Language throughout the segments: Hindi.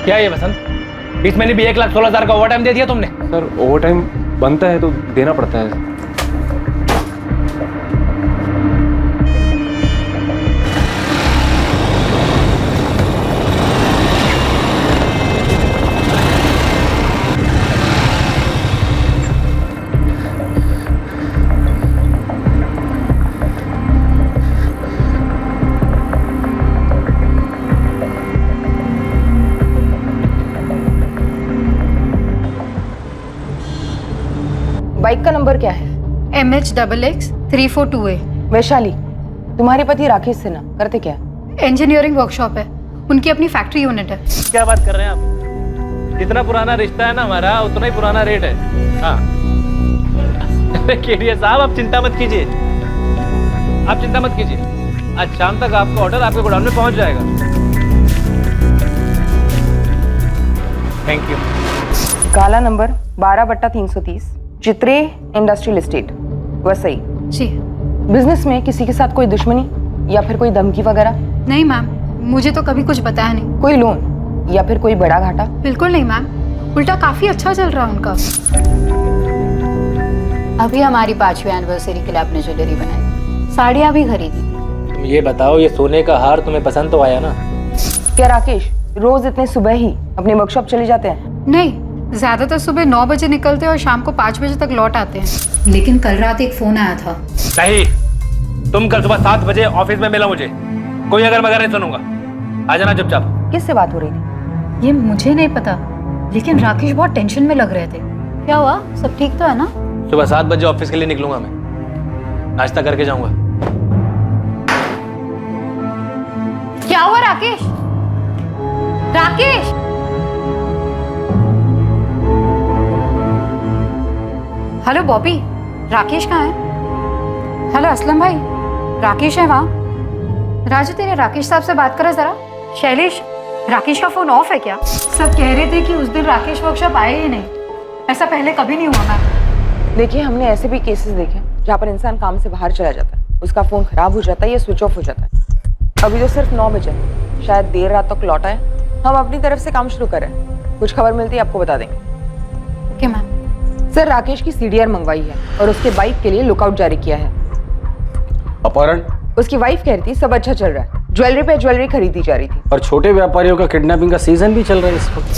क्या ये बसंत, इस महीने भी 1,16,000 का ओवर टाइम दे दिया तुमने? सर ओवर टाइम बनता है तो देना पड़ता है। बाइक का नंबर क्या है? MH XX 342A। वैशाली, तुम्हारे पति राकेश सिन्हा करते क्या? इंजीनियरिंग वर्कशॉप है, उनकी अपनी फैक्ट्री यूनिट है। क्या बात कर रहे हैं आप? जितना पुराना रिश्ता है ना हमारा, उतना ही पुराना रेट है। हाँ केडिया साहब, आप चिंता मत कीजिए, आप चिंता मत कीजिए। आज शाम तक आपका ऑर्डर आपके गोडाउन में पहुंच जाएगा। Thank you. काला नंबर 12/330, चित्रे इंडस्ट्रियल एस्टेट, वसई। जी। बिजनेस में किसी के साथ कोई दुश्मनी या फिर कोई धमकी वगैरह? नहीं मैम, मुझे तो कभी कुछ बताया नहीं। कोई लोन या फिर कोई बड़ा घाटा? बिल्कुल नहीं मैम, उल्टा काफी अच्छा चल रहा है उनका। अभी हमारी 5वीं एनिवर्सरी के लिए आपने ज्वेलरी बनाई, साड़ियाँ भी खरीदी थी। तुम ये बताओ, ये सोने का हार तुम्हें पसंद तो आया ना? क्या राकेश रोज इतने सुबह ही अपने वर्कशॉप चले जाते हैं? नहीं, ज्यादातर सुबह 9 बजे निकलते हैं और शाम को 5 बजे तक लौट आते हैं। लेकिन कल रात एक फोन आया था। नहीं, तुम कल सुबह 7 बजे ऑफिस में मिलो मुझे। कोई अगर मगर नहीं सुनूंगा। आ जाना चुपचाप। किससे बात हो रही थी? ये मुझे नहीं पता, लेकिन राकेश बहुत टेंशन में लग रहे थे। क्या हुआ, सब ठीक तो है ना? सुबह 7 बजे ऑफिस के लिए निकलूंगा मैं, नाश्ता करके जाऊंगा। क्या हुआ राकेश? राकेश! हेलो बॉबी, राकेश कहाँ है? हेलो असलम भाई, राकेश है वहाँ? राजू, तेरे राकेश साहब से बात करा जरा। शैलेश, राकेश का फोन ऑफ है क्या? सब कह रहे थे कि उस दिन राकेश वर्कशॉप आए ही नहीं। ऐसा पहले कभी नहीं हुआ मैम। देखिए, हमने ऐसे भी केसेस देखे जहाँ पर इंसान काम से बाहर चला जाता है, उसका फोन खराब हो जाता है या स्विच ऑफ हो जाता है। अभी तो सिर्फ 9 बजे, शायद देर रात तक लौटा है। हम अपनी तरफ से काम शुरू करें, कुछ खबर मिलती है आपको बता देंगे। Okay ma'am. सर, राकेश की CDR मंगवाई है और उसके बाइक के लिए लुकआउट जारी किया है। अपहरण? उसकी वाइफ कह रही थी सब अच्छा चल रहा है, ज्वेलरी पे ज्वेलरी खरीदी जा रही थी। और छोटे व्यापारियों का किडनैपिंग का सीजन भी चल रहा है इस वक्त।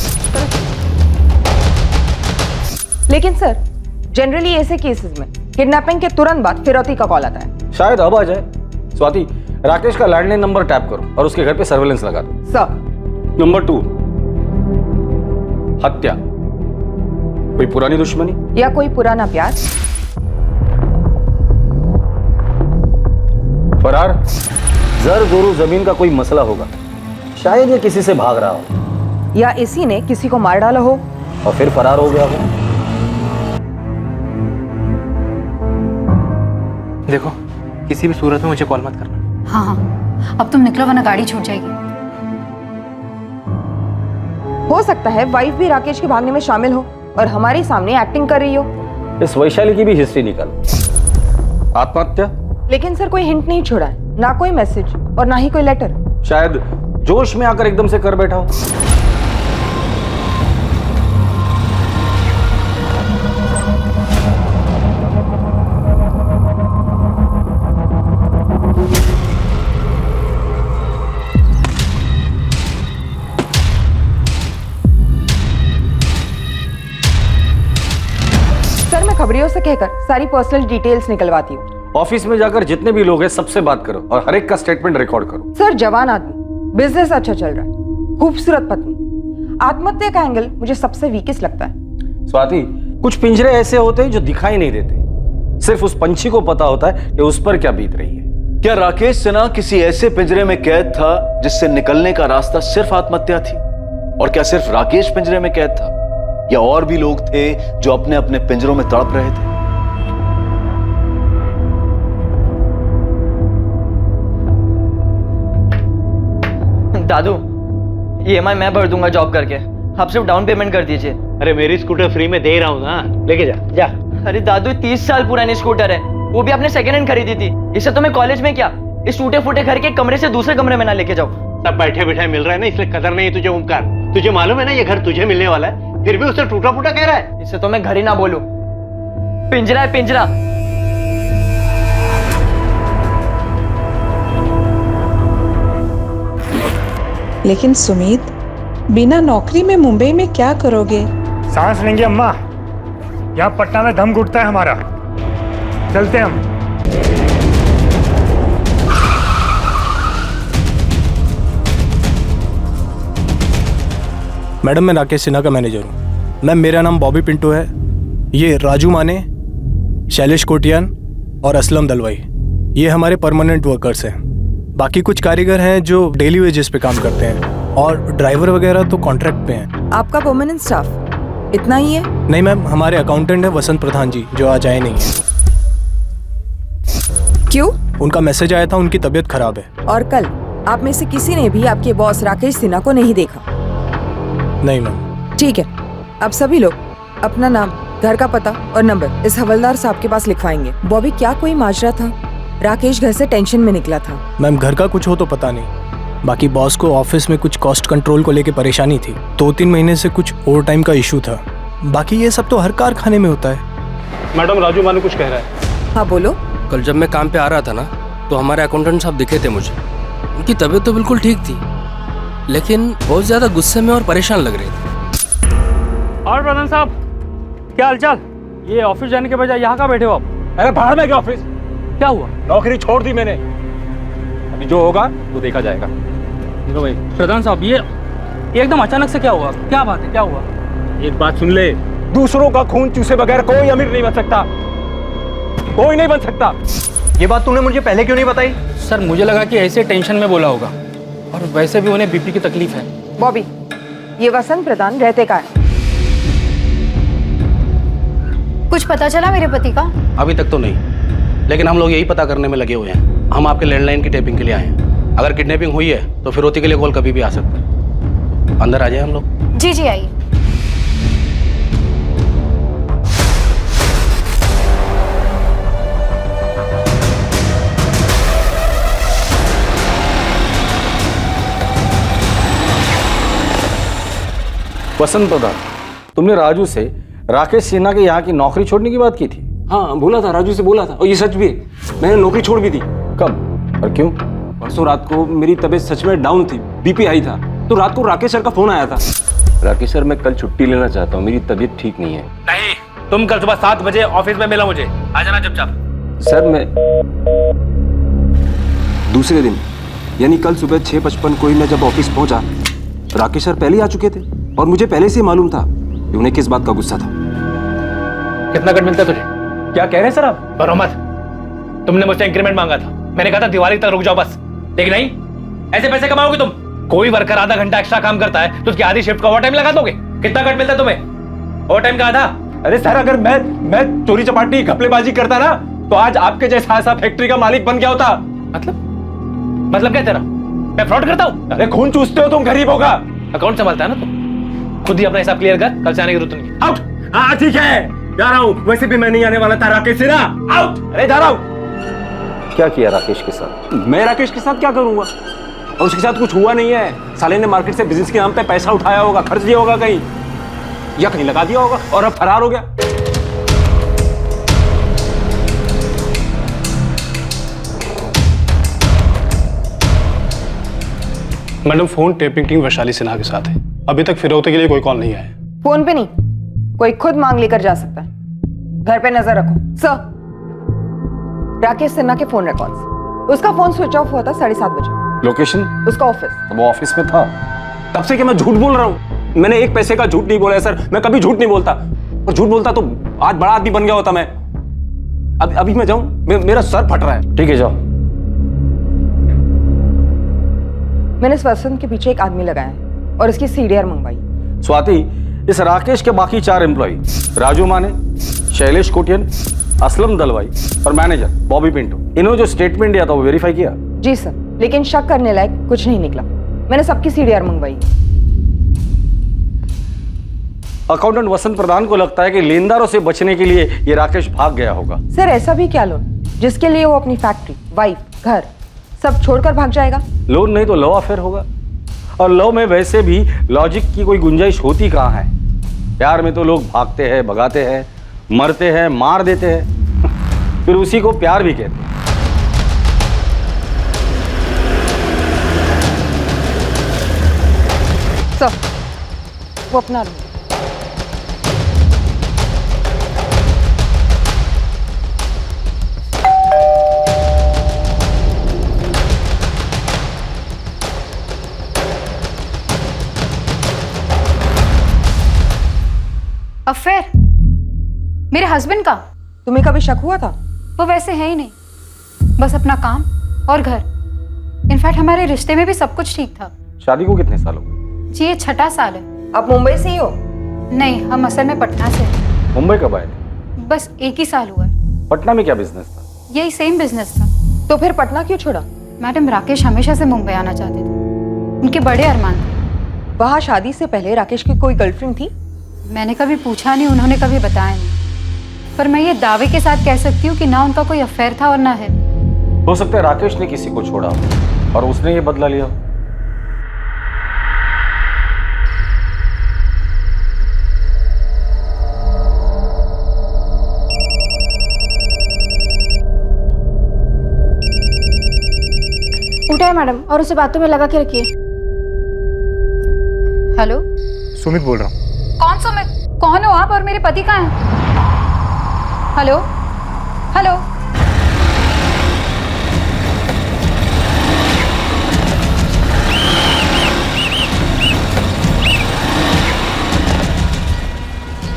लेकिन सर, जनरली ऐसे केसेस में किडनैपिंग के तुरंत बाद फिरौती का कॉल आता है। शायद अब आ जाए। स्वाति, राकेश का लैंडलाइन नंबर टैप करो और उसके घर पे सर्वेलेंस लगा दो। सर। नंबर 2, हत्या। कोई पुरानी दुश्मनी या कोई पुराना प्यार? फरार? जर जोरू जमीन का कोई मसला होगा, शायद ये किसी से भाग रहा हो, या इसी ने किसी को मार डाला हो और फिर फरार हो गया हो। देखो, किसी भी सूरत में मुझे कॉल मत करना। हाँ हाँ, अब तुम निकलो वरना गाड़ी छूट जाएगी। हो सकता है वाइफ भी राकेश के भागने में शामिल हो और हमारे सामने एक्टिंग कर रही हो। इस वैशाली की भी हिस्ट्री निकाल। आत्महत्या? लेकिन सर, कोई हिंट नहीं छोड़ा है, ना कोई मैसेज और ना ही कोई लेटर। शायद जोश में आकर एकदम से कर बैठा हो। सर, मैं खबरियों से कहकर सारी पर्सनल डिटेल्स निकलवाती हूँ। ऑफिस में जाकर जितने भी लोग हैं सबसे बात करो और हर एक का स्टेटमेंट रिकॉर्ड करो। सर, जवान आदमी, बिजनेस अच्छा चल रहा है, खूबसूरत पत्नी, आत्महत्या का एंगल मुझे सबसे वीकेस्ट लगता है। स्वाति, कुछ पिंजरे ऐसे होते हैं जो दिखाई नहीं देते, सिर्फ उस पंछी को पता होता है कि उस पर क्या बीत रही है। क्या राकेश सिन्हा किसी ऐसे पिंजरे में कैद था जिससे निकलने का रास्ता सिर्फ आत्महत्या थी? और क्या सिर्फ राकेश पिंजरे में कैद था या और भी लोग थे जो अपने अपने पिंजरों में तड़प रहे थे? दादू, EMI मैं भर दूंगा जॉब करके, आप सिर्फ डाउन पेमेंट कर दीजिए। अरे मेरी स्कूटर फ्री में दे रहा हूँ ना, लेके जा जा। अरे दादू, 30 साल पुरानी स्कूटर है, वो भी आपने सेकंड हैंड खरीदी थी। इससे तो मैं कॉलेज में क्या, इस टूटे फूटे घर के कमरे से दूसरे कमरे में ना लेके जाओ। सब बैठे बैठे मिल रहा है ना, इसलिए कदर नहीं तुझे ओमकार। तुझे मालूम है ना ये घर तुझे मिलने वाला है, फिर भी उसे टूटा फूटा कह रहा है। इसे तो मैं घर ही ना बोलूं, पिंजरा है पिंजरा। लेकिन सुमित, बिना नौकरी में मुंबई में क्या करोगे? सांस लेंगे अम्मा, यहाँ पटना में दम घुटता है हमारा। चलते हम। मैडम मैं राकेश सिन्हा का मैनेजर हूँ। मैम मेरा नाम बॉबी पिंटू है। ये राजू माने, शैलेश कोटियान और असलम दलवाई, ये हमारे परमानेंट वर्कर्स हैं। बाकी कुछ कारीगर हैं जो डेली वेजेस पे काम करते हैं, और ड्राइवर वगैरह तो कॉन्ट्रैक्ट पे हैं। आपका परमानेंट स्टाफ इतना ही है? नहीं मैम, हमारे अकाउंटेंट है वसंत प्रधान जी, जो आज आए नहीं है। क्यों? उनका मैसेज आया था, उनकी तबीयत खराब है। और कल आप में से किसी ने भी आपके बॉस राकेश सिन्हा को नहीं देखा? नहीं मैम। ठीक है, अब सभी लोग अपना नाम, घर का पता और नंबर इस हवलदार साहब के पास लिखवाएंगे। बॉबी, क्या कोई माजरा था? राकेश घर से टेंशन में निकला था। मैम घर का कुछ हो तो पता नहीं, बाकी बॉस को ऑफिस में कुछ कॉस्ट कंट्रोल को लेके परेशानी थी। 2-3 महीने से कुछ ओवर टाइम का इशू था। बाकी ये सब तो हर कारखाने में होता है। मैडम राजू माने कुछ कह रहा है। हाँ बोलो। कल जब मैं काम पे आ रहा था ना, तो हमारे अकाउंटेंट साहब दिखे थे मुझे। उनकी तबीयत तो बिल्कुल ठीक थी, लेकिन बहुत ज्यादा गुस्से में और परेशान लग रहे थे। और प्रधान साहब, क्या हालचाल? ये ऑफिस जाने के बजाय यहाँ का बैठे हो आप? अरे बाहर में क्या ऑफिस? क्या हुआ? नौकरी छोड़ दी मैंने। अभी जो होगा वो देखा जाएगा। देखो भाई प्रधान साहब, ये एकदम अचानक से क्या हुआ? क्या बात है, क्या हुआ? एक बात सुन ले, दूसरों का खून चूसे बगैर कोई अमीर नहीं बन सकता, कोई नहीं बन सकता। ये बात तूने मुझे पहले क्यों नहीं बताई? सर मुझे लगा कि ऐसे टेंशन में बोला होगा, और वैसे भी उन्हें बीपी की तकलीफ है। बॉबी, ये वसंत प्रधान रहते का है? कुछ पता चला मेरे पति का? अभी तक तो नहीं, लेकिन हम लोग यही पता करने में लगे हुए हैं। हम आपके लैंडलाइन की टेपिंग के लिए आए हैं। अगर किडनैपिंग हुई है तो फिरौती के लिए कॉल कभी भी आ सकता है। अंदर आ जाए हम लोग। जी जी आइए। वसंत प्रधान, तुमने राजू से राकेश सिन्हा के यहाँ की नौकरी छोड़ने की बात की थी? हाँ बोला था, राजू से बोला था, और ये सच भी है। मैंने नौकरी छोड़ भी दी। कब और क्यों? परसों रात को मेरी तबीयत सच में डाउन थी, बीपी हाई था, तो रात को राकेश सर का फोन आया था। राकेश सर, मैं कल छुट्टी लेना चाहता हूँ, मेरी तबीयत ठीक नहीं है। नहीं, तुम कल सुबह 7 बजे ऑफिस में मिलो मुझे। आ जाना चुपचाप। सर मैं दूसरे दिन यानी कल सुबह 6:55 को ही मैं जब ऑफिस पहुंचा, राकेश सर पहले ही आ चुके थे, और मुझे पहले से ही मालूम था कि उन्हें किस बात का गुस्सा था। कितना कट मिलता है तुझे? क्या कह रहे हैं सर आप? बरो मत। तुमने मुझसे इंक्रीमेंट मांगा था, मैंने कहा था दिवाली तक रुक जाओ बस, लेकिन नहीं। ऐसे पैसे कमाओगे तुम? कोई वर्कर आधा घंटा एक्स्ट्रा काम करता है तो उसकी आधी शिफ्ट का ओवर टाइम लगा दोगे? कितना कट मिलता है तुम्हें ओवर टाइम का आधा? अरे सर, अगर मैं चोरी चपाटी घपलेबाजी करता ना, तो आज आपके जैसा ऐसा फैक्ट्री का मालिक बन गया होता। मतलब क्या तेरा? मैं फ्रॉड करता हूँ? अरे खून चूसते हो तुम गरीबों का। अकाउंट संभालता है ना तुम, खुद ही अपना हिसाब क्लियर कर, कल से आने की जरूरत नहीं। आउट। हाँ ठीक है, जा रहा हूँ। वैसे भी मैं नहीं आने वाला था राकेश सिन्हा। आउट। अरे जा रहा हूँ। क्या किया राकेश के साथ? मैं राकेश के साथ क्या करूंगा? और उसके साथ कुछ हुआ नहीं है। साले ने मार्केट से बिजनेस के नाम पे पैसा उठाया होगा, खर्च दिया होगा कहीं, या कहीं लगा दिया होगा, और अब फरार हो गया। Madam phone tapping team Vaishali Sinha के साथ है। अभी तक फिरौती के लिए कोई कॉल नहीं आया। फोन पे नहीं, कोई खुद मांग लेकर जा सकता है। घर पे नजर रखो। सर, राकेश सिन्हा के फोन रिकॉर्ड्स। उसका फोन स्विच ऑफ हुआ था 7:30 बजे। लोकेशन? उसका ऑफिस। वो ऑफिस में था। तब से क्या मैं झूठ बोल रहा हूँ? मैंने एक पैसे का झूठ नहीं बोला है सर। मैं कभी झूठ नहीं बोलता, और झूठ बोलता तो आज बड़ा आदमी बन गया होता मैं। अभी मैं जाऊं? मेरा सर फट रहा है। ठीक है जाओ। मैंने इस वसंत के पीछे एक आदमी लगाया है और इसकी सीडीआर मंगवाई। स्वाति, इस राकेश के बाकी 4 एम्प्लॉय, राजू माने, शैलेश कोटियन, असलम दलवाई और मैनेजर बॉबी पिंटू, इन्होंने जो स्टेटमेंट दिया था वो वेरीफाई किया? जी सर, लेकिन शक करने लायक कुछ नहीं निकला। मैंने सबकी सीडीआर मंगवाई। अकाउंटेंट वसंत प्रधान को लगता है कि लेनदारों से बचने के लिए ये राकेश भाग गया होगा। सर ऐसा भी क्या लोन जिसके लिए वो अपनी फैक्ट्री, वाइफ, घर सब छोड़कर भाग जाएगा? लोन नहीं तो लव अफेयर होगा। और लव में वैसे भी लॉजिक की कोई गुंजाइश होती कहाँ है। प्यार में तो लोग भागते हैं, भगाते हैं, मरते हैं, मार देते हैं, फिर उसी को प्यार भी कहते हैं। सर, वो अपना रूम। अफेयर मेरे हस्बैंड का। तुम्हें कभी शक हुआ था? वो वैसे है ही नहीं, बस अपना काम और घर। इनफैक्ट हमारे रिश्ते में भी सब कुछ ठीक था। शादी को कितने साल हो गए? जी ये 6ठा साल है। आप मुंबई से ही हो? नहीं, हम असल में पटना से हैं। मुंबई कब आए थे? बस 1 ही साल हुआ है। पटना में क्या बिजनेस था? यही सेम बिजनेस था। तो फिर पटना क्यों छोड़ा? मैडम, राकेश हमेशा से मुंबई आना चाहते थे, उनके बड़े अरमान थे। वहाँ शादी से पहले राकेश की कोई गर्लफ्रेंड थी? मैंने कभी पूछा नहीं, उन्होंने कभी बताया नहीं, पर मैं ये दावे के साथ कह सकती हूँ कि ना उनका कोई अफेयर था और ना है। हो सकता है राकेश ने किसी को छोड़ा और उसने ये बदला लिया। उठाए मैडम और उसे बातों में लगा के रखिए। हेलो, सुमित बोल रहा हूँ। कौन सुमित? कौन हो आप और मेरे पति कहाँ हैं? Hello hello.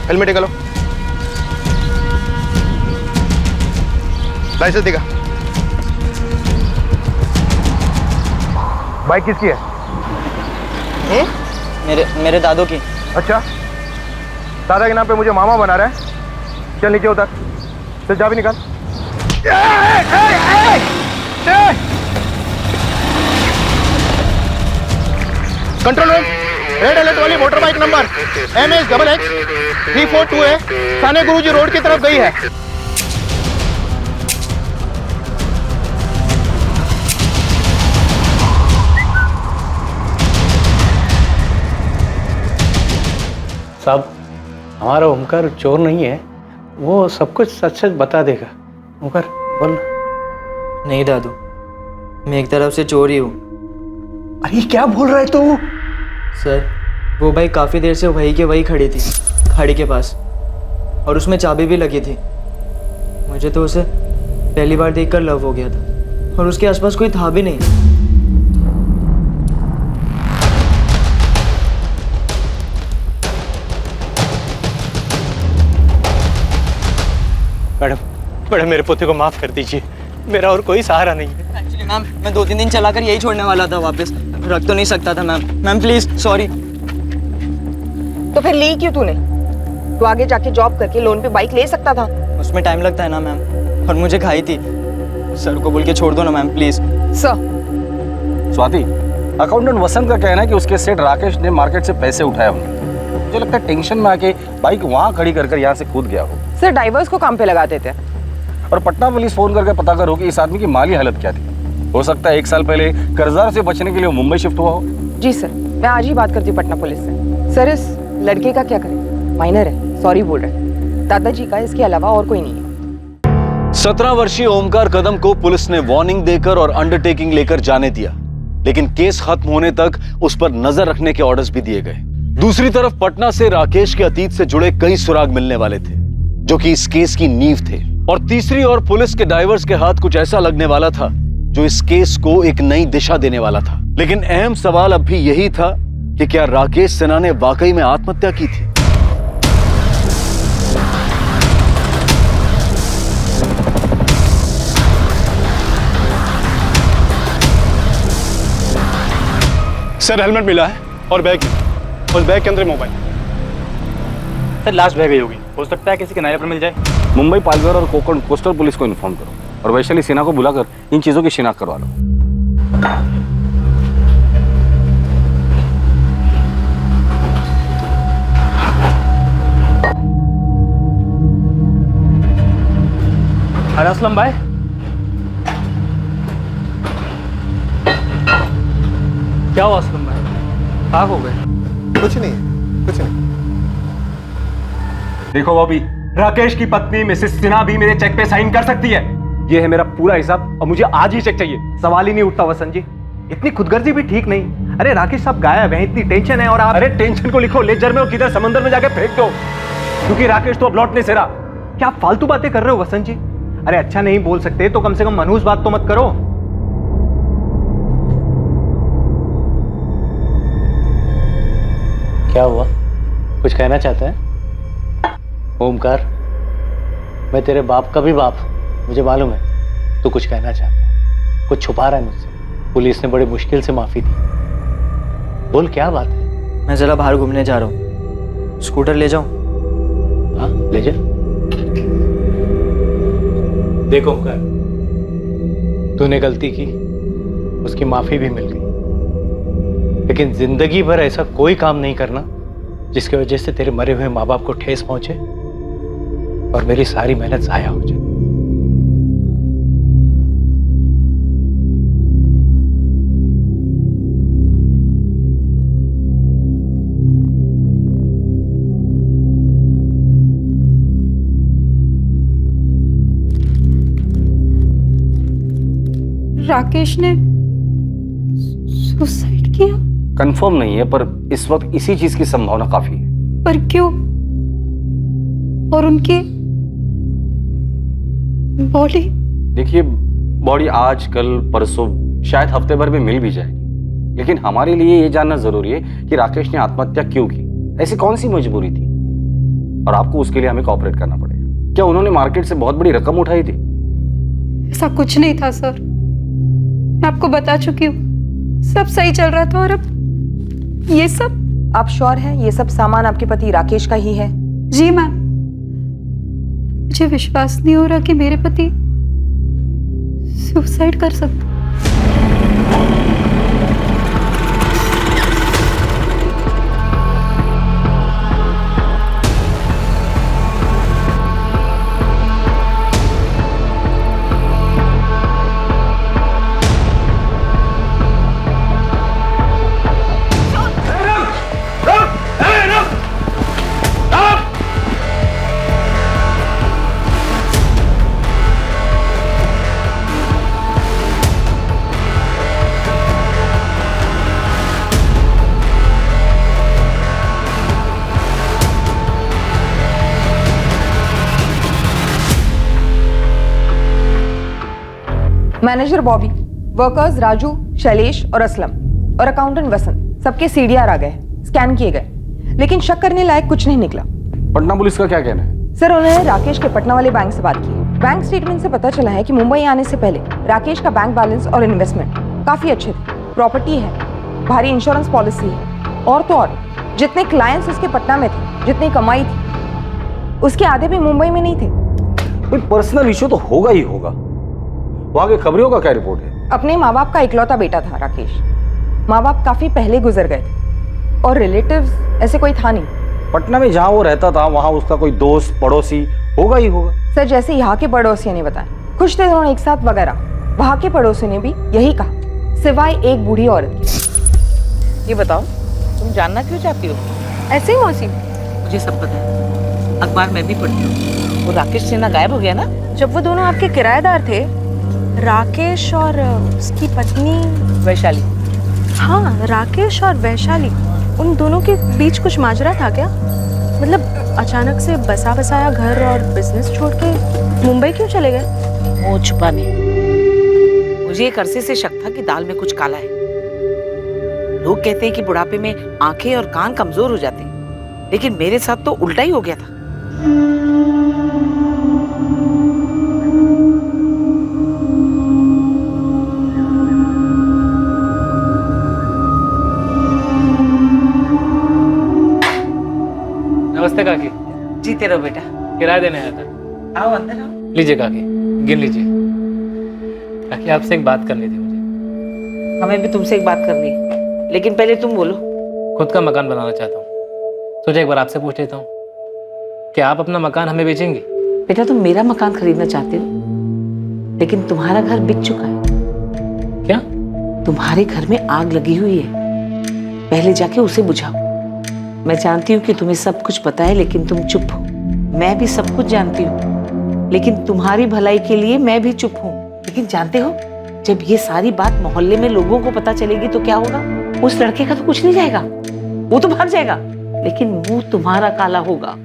हेलमेट निकालो, लाइसेंस दिखा। बाइक किसकी है? मेरे दादू की। अच्छा, दादा के नाम पे मुझे मामा बना रहा है। चल नीचे उतर, चल चाबी निकाल। कंट्रोल रूम, रेड अलर्ट वाली motor bike number MS XX 342 है, साने गुरुजी रोड की तरफ गई है। साहब, हमारा ओमकार चोर नहीं है, वो सब कुछ सच सच बता देगा। ओमकार बोल। नहीं दादू, मैं एक तरफ से चोर ही हूँ। अरे क्या बोल रहा है तू? सर, वो बाइक काफ़ी देर से वही के वही खड़ी थी, खाड़ी के पास, और उसमें चाबी भी लगी थी। मुझे तो उसे पहली बार देखकर लव हो गया था, और उसके आसपास कोई था भी नहीं। मैडम, मेरे पोते को माफ कर दीजिए, मेरा और कोई सहारा नहीं है। एक्चुअली मैम, मैं 2-3 दिन चलाकर यही छोड़ने वाला था, वापस रख तो नहीं सकता था मैम। Ma'am please, sorry. तो फिर ली क्यों तूने? तू आगे जाके जॉब करके लोन पे बाइक ले सकता था। उसमें टाइम लगता है ना मैम, और मुझे खाई थी। सर को बोल के छोड़ दो ना ma'am, please. Sir. Swati, accountant Vasant का कहना है कि उसके सेठ राकेश ने मार्केट से पैसे उठाए होंगे। मुझे लगता है टेंशन में आके बाइक वहां खड़ी कर यहाँ से कूद गया हो। सर, ड्राइवर्स को काम पे लगा देते। और पटना पुलिस फोन करके पता करो कि इस आदमी की माली हालत क्या थी। हो सकता है 1 साल पहले कर्जदार से बचने के लिए मुंबई शिफ्ट हुआ हो। जी सर, मैं आज ही बात करती हूँ पटना पुलिस से। सर, इस लड़के का क्या करें? माइनर है, सॉरी बोल रहे। दादाजी का इसके अलावा और कोई नहीं है। 17 वर्षीय ओमकार कदम को पुलिस ने वार्निंग देकर और अंडरटेकिंग लेकर जाने दिया, लेकिन केस खत्म होने तक उस पर नजर रखने के ऑर्डर्स भी दिए गए। दूसरी तरफ पटना से राकेश के अतीत से जुड़े कई सुराग मिलने वाले थे, जो कि इस केस की नींव थे। और तीसरी ओर पुलिस के डाइवर्स के हाथ कुछ ऐसा लगने वाला था जो इस केस को एक नई दिशा देने वाला था। लेकिन अहम सवाल अब भी यही था कि क्या राकेश सिन्हा ने वाकई में आत्महत्या की थी? सर, हेलमेट मिला है और बैग, उस बैग के अंदर मोबाइल। सर, लास्ट बैग होगी, हो सकता है किसी किनारे पर मिल जाए। मुंबई, पालघर और कोकण कोस्टल पुलिस को इन्फॉर्म करो और वैशाली सिन्हा को बुलाकर इन चीजों की शिनाख्त करवा लो। अरे असलम भाई, क्या हुआ असलम भाई? आग हो गए। कुछ नहीं, कुछ नहीं। देखो बॉबी, राकेश की पत्नी मिसेस सिन्हा भी मेरे चेक पे साइन कर सकती है। ये है मेरा पूरा हिसाब और मुझे आज ही चेक चाहिए। सवाल ही नहीं उठता वसंत जी, इतनी खुदगर्जी भी ठीक नहीं। अरे राकेश साहब गायब हैं, इतनी टेंशन है और आप। अरे टेंशन को लिखो लेजर में और किधर समंदर में जाके फेंक दो, क्योंकि राकेश तो अब लौटने से रहा। क्या आप फालतू बातें कर रहे हो वसंत जी? अरे अच्छा नहीं बोल सकते तो कम से कम मनहूस बात तो मत करो। क्या हुआ, कुछ कहना चाहता है? ओमकार, मैं तेरे बाप का भी बाप हूं, मुझे मालूम है तू कुछ कहना चाहता है, कुछ छुपा रहा है मुझसे। पुलिस ने बड़ी मुश्किल से माफी दी, बोल क्या बात है? मैं जरा बाहर घूमने जा रहा हूँ, स्कूटर ले जाऊं? हाँ ले जा। देखो ओमकार, तूने गलती की, उसकी माफी भी मिल गई, लेकिन जिंदगी भर ऐसा कोई काम नहीं करना जिसकी वजह से तेरे मरे हुए माँ बाप को ठेस पहुंचे और मेरी सारी मेहनत जाया हो जाए। राकेश ने सुसाइड किया? कंफर्म नहीं है, पर इस वक्त इसी चीज की संभावना काफी है। पर क्यों? और उनकी बॉडी? देखिए, बॉडी आज कल परसों शायद हफ्ते भर में मिल भी जाएगी, लेकिन हमारे लिए ये जानना जरूरी है कि राकेश ने आत्महत्या क्यों की, ऐसी कौन सी मजबूरी थी, और आपको उसके लिए हमें कोऑपरेट करना पड़ेगा। क्या उन्होंने मार्केट से बहुत बड़ी रकम उठाई थी? ऐसा कुछ नहीं था सर, मैं आपको बता चुकी हूँ, सब सही चल रहा था और अब ये सब। आप श्योर हैं ये सब सामान आपके पति राकेश का ही है? जी मैम, मुझे विश्वास नहीं हो रहा कि मेरे पति सुसाइड कर सकते। मैनेजर बॉबी, वर्कर्स राजू, शैलेश और असलम और अकाउंटेंट वसंत, सबके सीडीआर आ गए, स्कैन किए गए, लेकिन शक करने लायक कुछ नहीं निकला। पटना पुलिस का क्या कहना है? सर, उन्होंने राकेश के पटना वाले बैंक से बात की। बैंक स्टेटमेंट से पता चला है कि मुंबई आने से पहले राकेश का बैंक बैलेंस और इन्वेस्टमेंट काफी अच्छे थे, प्रॉपर्टी है, भारी इंश्योरेंस पॉलिसी है, और तो और जितने क्लाइंट्स उसके पटना में थे, जितनी कमाई थी, उसके आधे भी मुंबई में नहीं थे। कोई पर्सनल इशू तो होगा ही होगा। वहां के खबरियों का क्या रिपोर्ट है? अपने माँ बाप का इकलौता बेटा था राकेश, माँ बाप काफी पहले गुजर गए थे और रिलेटिव्स ऐसे कोई था नहीं। पटना में जहां वो रहता था वहां उसका कोई दोस्त पड़ोसी होगा ही होगा। सर, जैसे यहाँ के पड़ोसियों ने बताया, कुछ थे दोनों एक साथ वगैरह, वहां के पड़ोसियों ने भी यही कहा, सिवाय एक बूढ़ी औरत की। ये बताओ, तुम जानना क्यों चाहती हो? ऐसे ही मौसी, मुझे सब पता है, अखबार में भी पढ़ती हूँ। वो राकेश सिन्हा गायब हो गया ना? जब वो दोनों आपके किराएदार थे, राकेश और उसकी पत्नी वैशाली। हाँ, राकेश और वैशाली, उन दोनों के बीच कुछ माजरा था क्या? मतलब अचानक से बसा बसाया घर और बिजनेस छोड़ के मुंबई क्यों चले गए? मुंह छुपाने। मुझे एक अरसे से शक था कि दाल में कुछ काला है। लोग कहते हैं कि बुढ़ापे में आंखें और कान कमजोर हो जाते हैं, लेकिन मेरे साथ तो उल्टा ही हो गया था। नमस्ते काकी। जीते रहो बेटा। किराया देने आया था। आओ अंदर आओ। लीजिए काकी, गिन लीजिए। काकी, आपसे एक बात करनी थी मुझे। हमें भी तुमसे एक बात करनी है, लेकिन पहले तुम बोलो। खुद का मकान बनाना चाहता हूँ, सोचा एक बार आपसे पूछ लेता हूँ, क्या आप अपना मकान हमें बेचेंगे? बेटा, तुम मेरा मकान खरीदना चाहते हो, लेकिन तुम्हारा घर बिक चुका है। क्या? तुम्हारे घर में आग लगी हुई है। पहले जाके उसे बुझाओ। मैं जानती हूँ कि तुम्हें सब कुछ पता है, लेकिन तुम चुप हो। मैं भी सब कुछ जानती हूँ, लेकिन तुम्हारी भलाई के लिए मैं भी चुप हूँ। लेकिन जानते हो, जब ये सारी बात मोहल्ले में लोगों को पता चलेगी तो क्या होगा? उस लड़के का तो कुछ नहीं जाएगा, वो तो भाग जाएगा, लेकिन मुंह तुम्हारा काला होगा।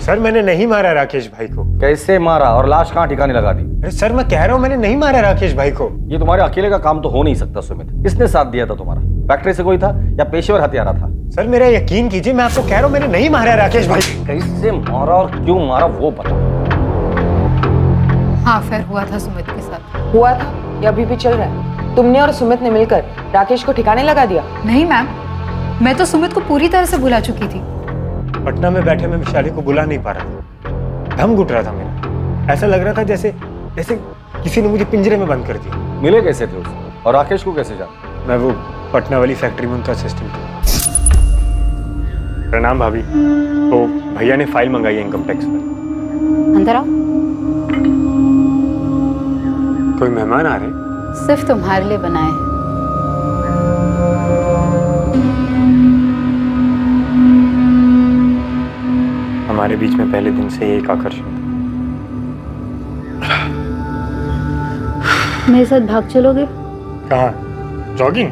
सर मैंने नहीं मारा राकेश भाई को। कैसे मारा और लाश कहाँ ठिकाने लगा दी? अरे सर मैं कह रहा हूँ मैंने नहीं मारा राकेश भाई को। ये तुम्हारे अकेले का काम तो हो नहीं सकता सुमित। किसने साथ दिया था तुम्हारा? फैक्ट्री से कोई था या पेशेवर हत्यारा था? सर मेरा यकीन कीजिए, मैं आपको कह रहा हूँ मैंने नहीं मारा राकेश भाई। कैसे मारा और क्यों मारा वो बता। हाँ, अफेयर हुआ था सुमित के साथ। हुआ था या अभी भी चल रहा है? तुमने और सुमित ने मिलकर राकेश को ठिकाने लगा दिया? नहीं मैम, मैं तो सुमित को पूरी तरह से भुला चुकी थी। पटना में बैठे मैं विशाली को बुला नहीं पा रहा था, दम घुट रहा था मेरा। ऐसा लग रहा था जैसे किसी ने मुझे पिंजरे में बंद कर दिया। मिले कैसे थे उससे और राकेश को कैसे जाना? मैं वो पटना वाली फैक्ट्री में उनका असिस्टेंट था। प्रणाम भाभी। तो भैया ने फाइल मंगाई है इनकम टैक्स पर। अंदर आओ। कोई मेहमान आ रहे? सिर्फ तुम्हारे लिए बनाए हैं। हमारे बीच में पहले दिन से एक आकर्षण था। मेरे साथ भाग चलोगे? कहाँ? जॉगिंग?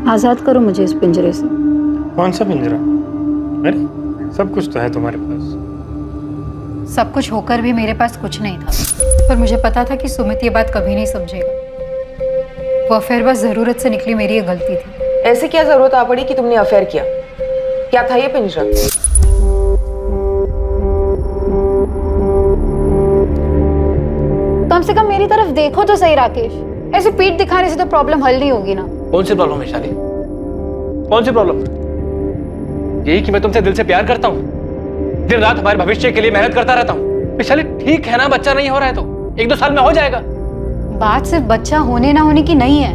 आजाद करो मुझे इस पिंजरे से। कौन सा पिंजरा? अरे सब कुछ तो है तुम्हारे पास। सब कुछ होकर भी मेरे पास कुछ नहीं था, पर मुझे पता था कि सुमित ये बात कभी नहीं समझेगा। वो अफेयर बस जरूरत से निकली, मेरी ये गलती थी। ऐसे क्या जरूरत आ पड़ी कि तुमने अफेयर किया? क्या था ये पिंजरा? कम से कम मेरी तरफ देखो तो सही राकेश। ऐसे पीठ दिखाने से तो प्रॉब्लम हल नहीं होगी ना। कौन सी प्रॉब्लम है शाली? कौन सी प्रॉब्लम? यही कि मैं तुमसे दिल से प्यार करता हूँ, दिन रात हमारे भविष्य के लिए मेहनत करता रहता हूँ। शाली ठीक है ना, बच्चा नहीं हो रहा है तो 1-2 साल में हो जाएगा। बात सिर्फ बच्चा होने ना होने की नहीं है,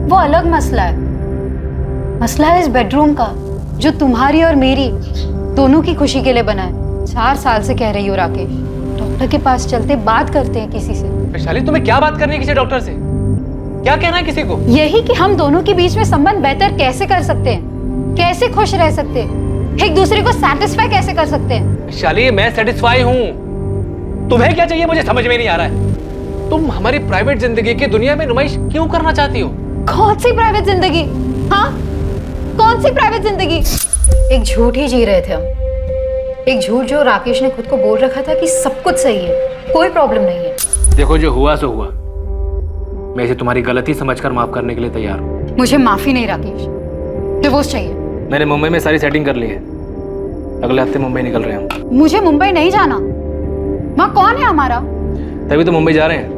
वो अलग मसला है। मसला है इस बेडरूम का, जो तुम्हारी और मेरी दोनों की खुशी के लिए बना है। 4 साल से कह रही हो राकेश, डॉक्टर के पास चलते बात करते हैं किसी से। वैशाली तुम्हें क्या बात करनी है किसी डॉक्टर से? क्या कहना है किसी को? यही कि हम दोनों के बीच में संबंध बेहतर कैसे कर सकते हैं, कैसे खुश रह सकते हैं, एक दूसरे को सैटिस्फाई कैसे कर सकते हैं। वैशाली मैं सेटिस्फाई हूँ, तुम्हें क्या चाहिए मुझे समझ में नहीं आ रहा है। तुम हमारी प्राइवेट जिंदगी की दुनिया में नुमाइश क्यों करना चाहती हो? कौन सी प्राइवेट जिंदगी? हाँ, कौन सी प्राइवेट जिंदगी? एक झूठ ही जी रहे थे हम, एक झूठ जो राकेश ने खुद को बोल रखा था कि सब कुछ सही है, कोई प्रॉब्लम नहीं है। देखो जो हुआ सो हुआ, मैं इसे तुम्हारी गलती समझकर माफ करने के लिए तैयार हूँ। मुझे माफी नहीं राकेश, डिवोर्स चाहिए। मैंने मुंबई में सारी सेटिंग कर ली है, अगले हफ्ते मुंबई निकल रहे हैं। मुझे मुंबई नहीं जाना। वहाँ कौन है हमारा? तभी तो मुंबई जा रहे हैं,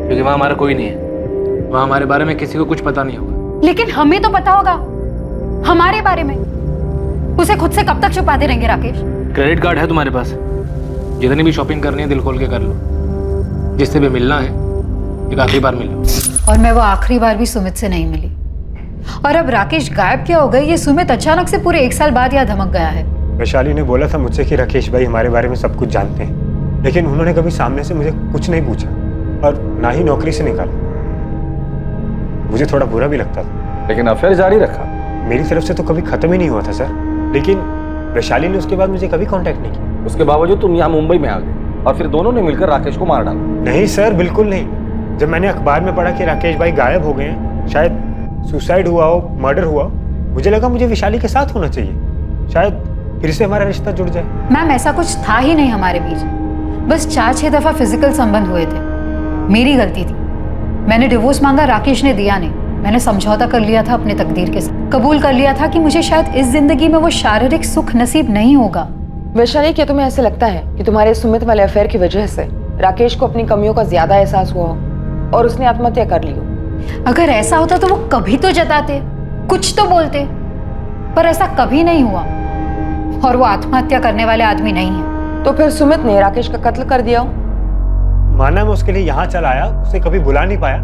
क्योंकि वहाँ हमारा कोई नहीं है। वहाँ हमारे बारे में किसी को कुछ पता नहीं होगा। लेकिन हमें तो पता होगा हमारे बारे में। उसे खुद से कब तक छुपाते रहेंगे राकेश? क्रेडिट कार्ड है तुम्हारे पास, जितनी भी शॉपिंग करनी है दिल खोल के कर लो। जिससे भी मिलना है एक आखिरी बार मिल लो। और मैं वो आखिरी बार भी सुमित से नहीं मिली। और अब राकेश गायब क्या हो गए, ये सुमित अचानक से पूरे 1 साल बाद यहाँ धमक गया है। वैशाली ने बोला था मुझसे कि राकेश भाई हमारे बारे में सब कुछ जानते हैं, लेकिन उन्होंने कभी सामने से मुझे कुछ नहीं पूछा और ना ही नौकरी से निकाला। मुझे थोड़ा बुरा भी लगता था, लेकिन अफेयर जारी रखा। मेरी तरफ से तो कभी खत्म ही नहीं हुआ था सर, लेकिन वैशाली ने उसके बाद मुझे कभी कांटेक्ट नहीं किया। उसके बावजूद तुम यहाँ मुंबई में आ गए और फिर दोनों ने मिलकर राकेश को मार डाला। नहीं सर, बिल्कुल नहीं। जब मैंने अखबार में पढ़ा कि राकेश भाई गायब हो गए हैं, शायद सुसाइड हुआ हो, मर्डर हुआ, मुझे लगा मुझे विशाली के साथ होना चाहिए, शायद फिर से हमारा रिश्ता जुड़ जाए। मैम ऐसा कुछ था ही नहीं हमारे बीच, बस 4-6 दफा फिजिकल संबंध हुए थे। मेरी गलती थी, मैंने डिवोर्स मांगा, राकेश ने दिया नहीं। मैंने समझौता कर लिया था अपने तकदीर के साथ, कबूल कर लिया था कि मुझे शायद इस जिंदगी में वो शारीरिक सुख नसीब नहीं होगा। वैशाली, क्या तुम्हें ऐसे लगता है कि तुम्हारे सुमित वाले अफेयर की वजह से राकेश को अपनी कमियों का ज्यादा एहसास हुआ और उसने आत्महत्या कर ली हो? अगर ऐसा होता तो वो कभी तो जताते, कुछ तो बोलते, पर ऐसा कभी नहीं हुआ और वो आत्महत्या करने वाले आदमी नहीं है। तो फिर सुमित ने राकेश का कत्ल कर दिया हो? माना मैं उसके लिए यहाँ चला आया, उसे कभी बुला नहीं पाया,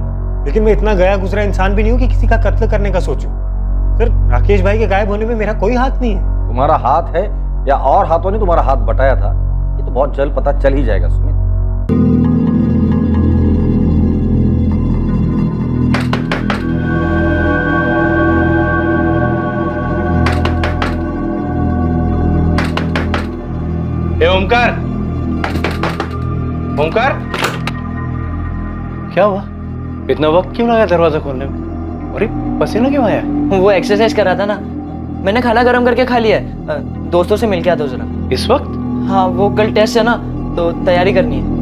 लेकिन मैं इतना गया गुजरा इंसान भी नहीं हूँ कि किसी का कत्ल करने का सोचूं। सर, राकेश भाई के गायब होने में मेरा कोई हाथ नहीं है। तुम्हारा हाथ है या और हाथों ने तुम्हारा हाथ बटाया था, ये तो बहुत जल्द पता चल ही जाएगा सुमित। ओमकार, ओमकार, क्या हुआ? इतना वक्त क्यों लगा दरवाजा खोलने में? अरे पसीना क्यों आया? वो एक्सरसाइज कर रहा था ना, मैंने खाना गर्म करके खा लिया है। दोस्तों से मिल के आता जरा। इस वक्त? हाँ, वो कल टेस्ट है ना, तो तैयारी करनी है।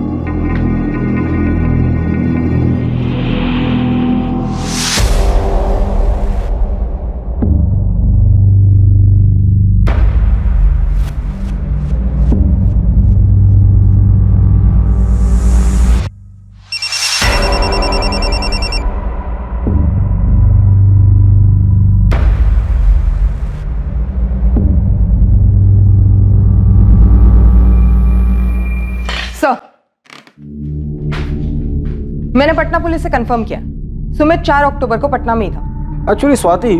मैंने पटना पुलिस से कंफर्म किया, सुमित 4 अक्टूबर को पटना में ही था। एक्चुअली स्वाति,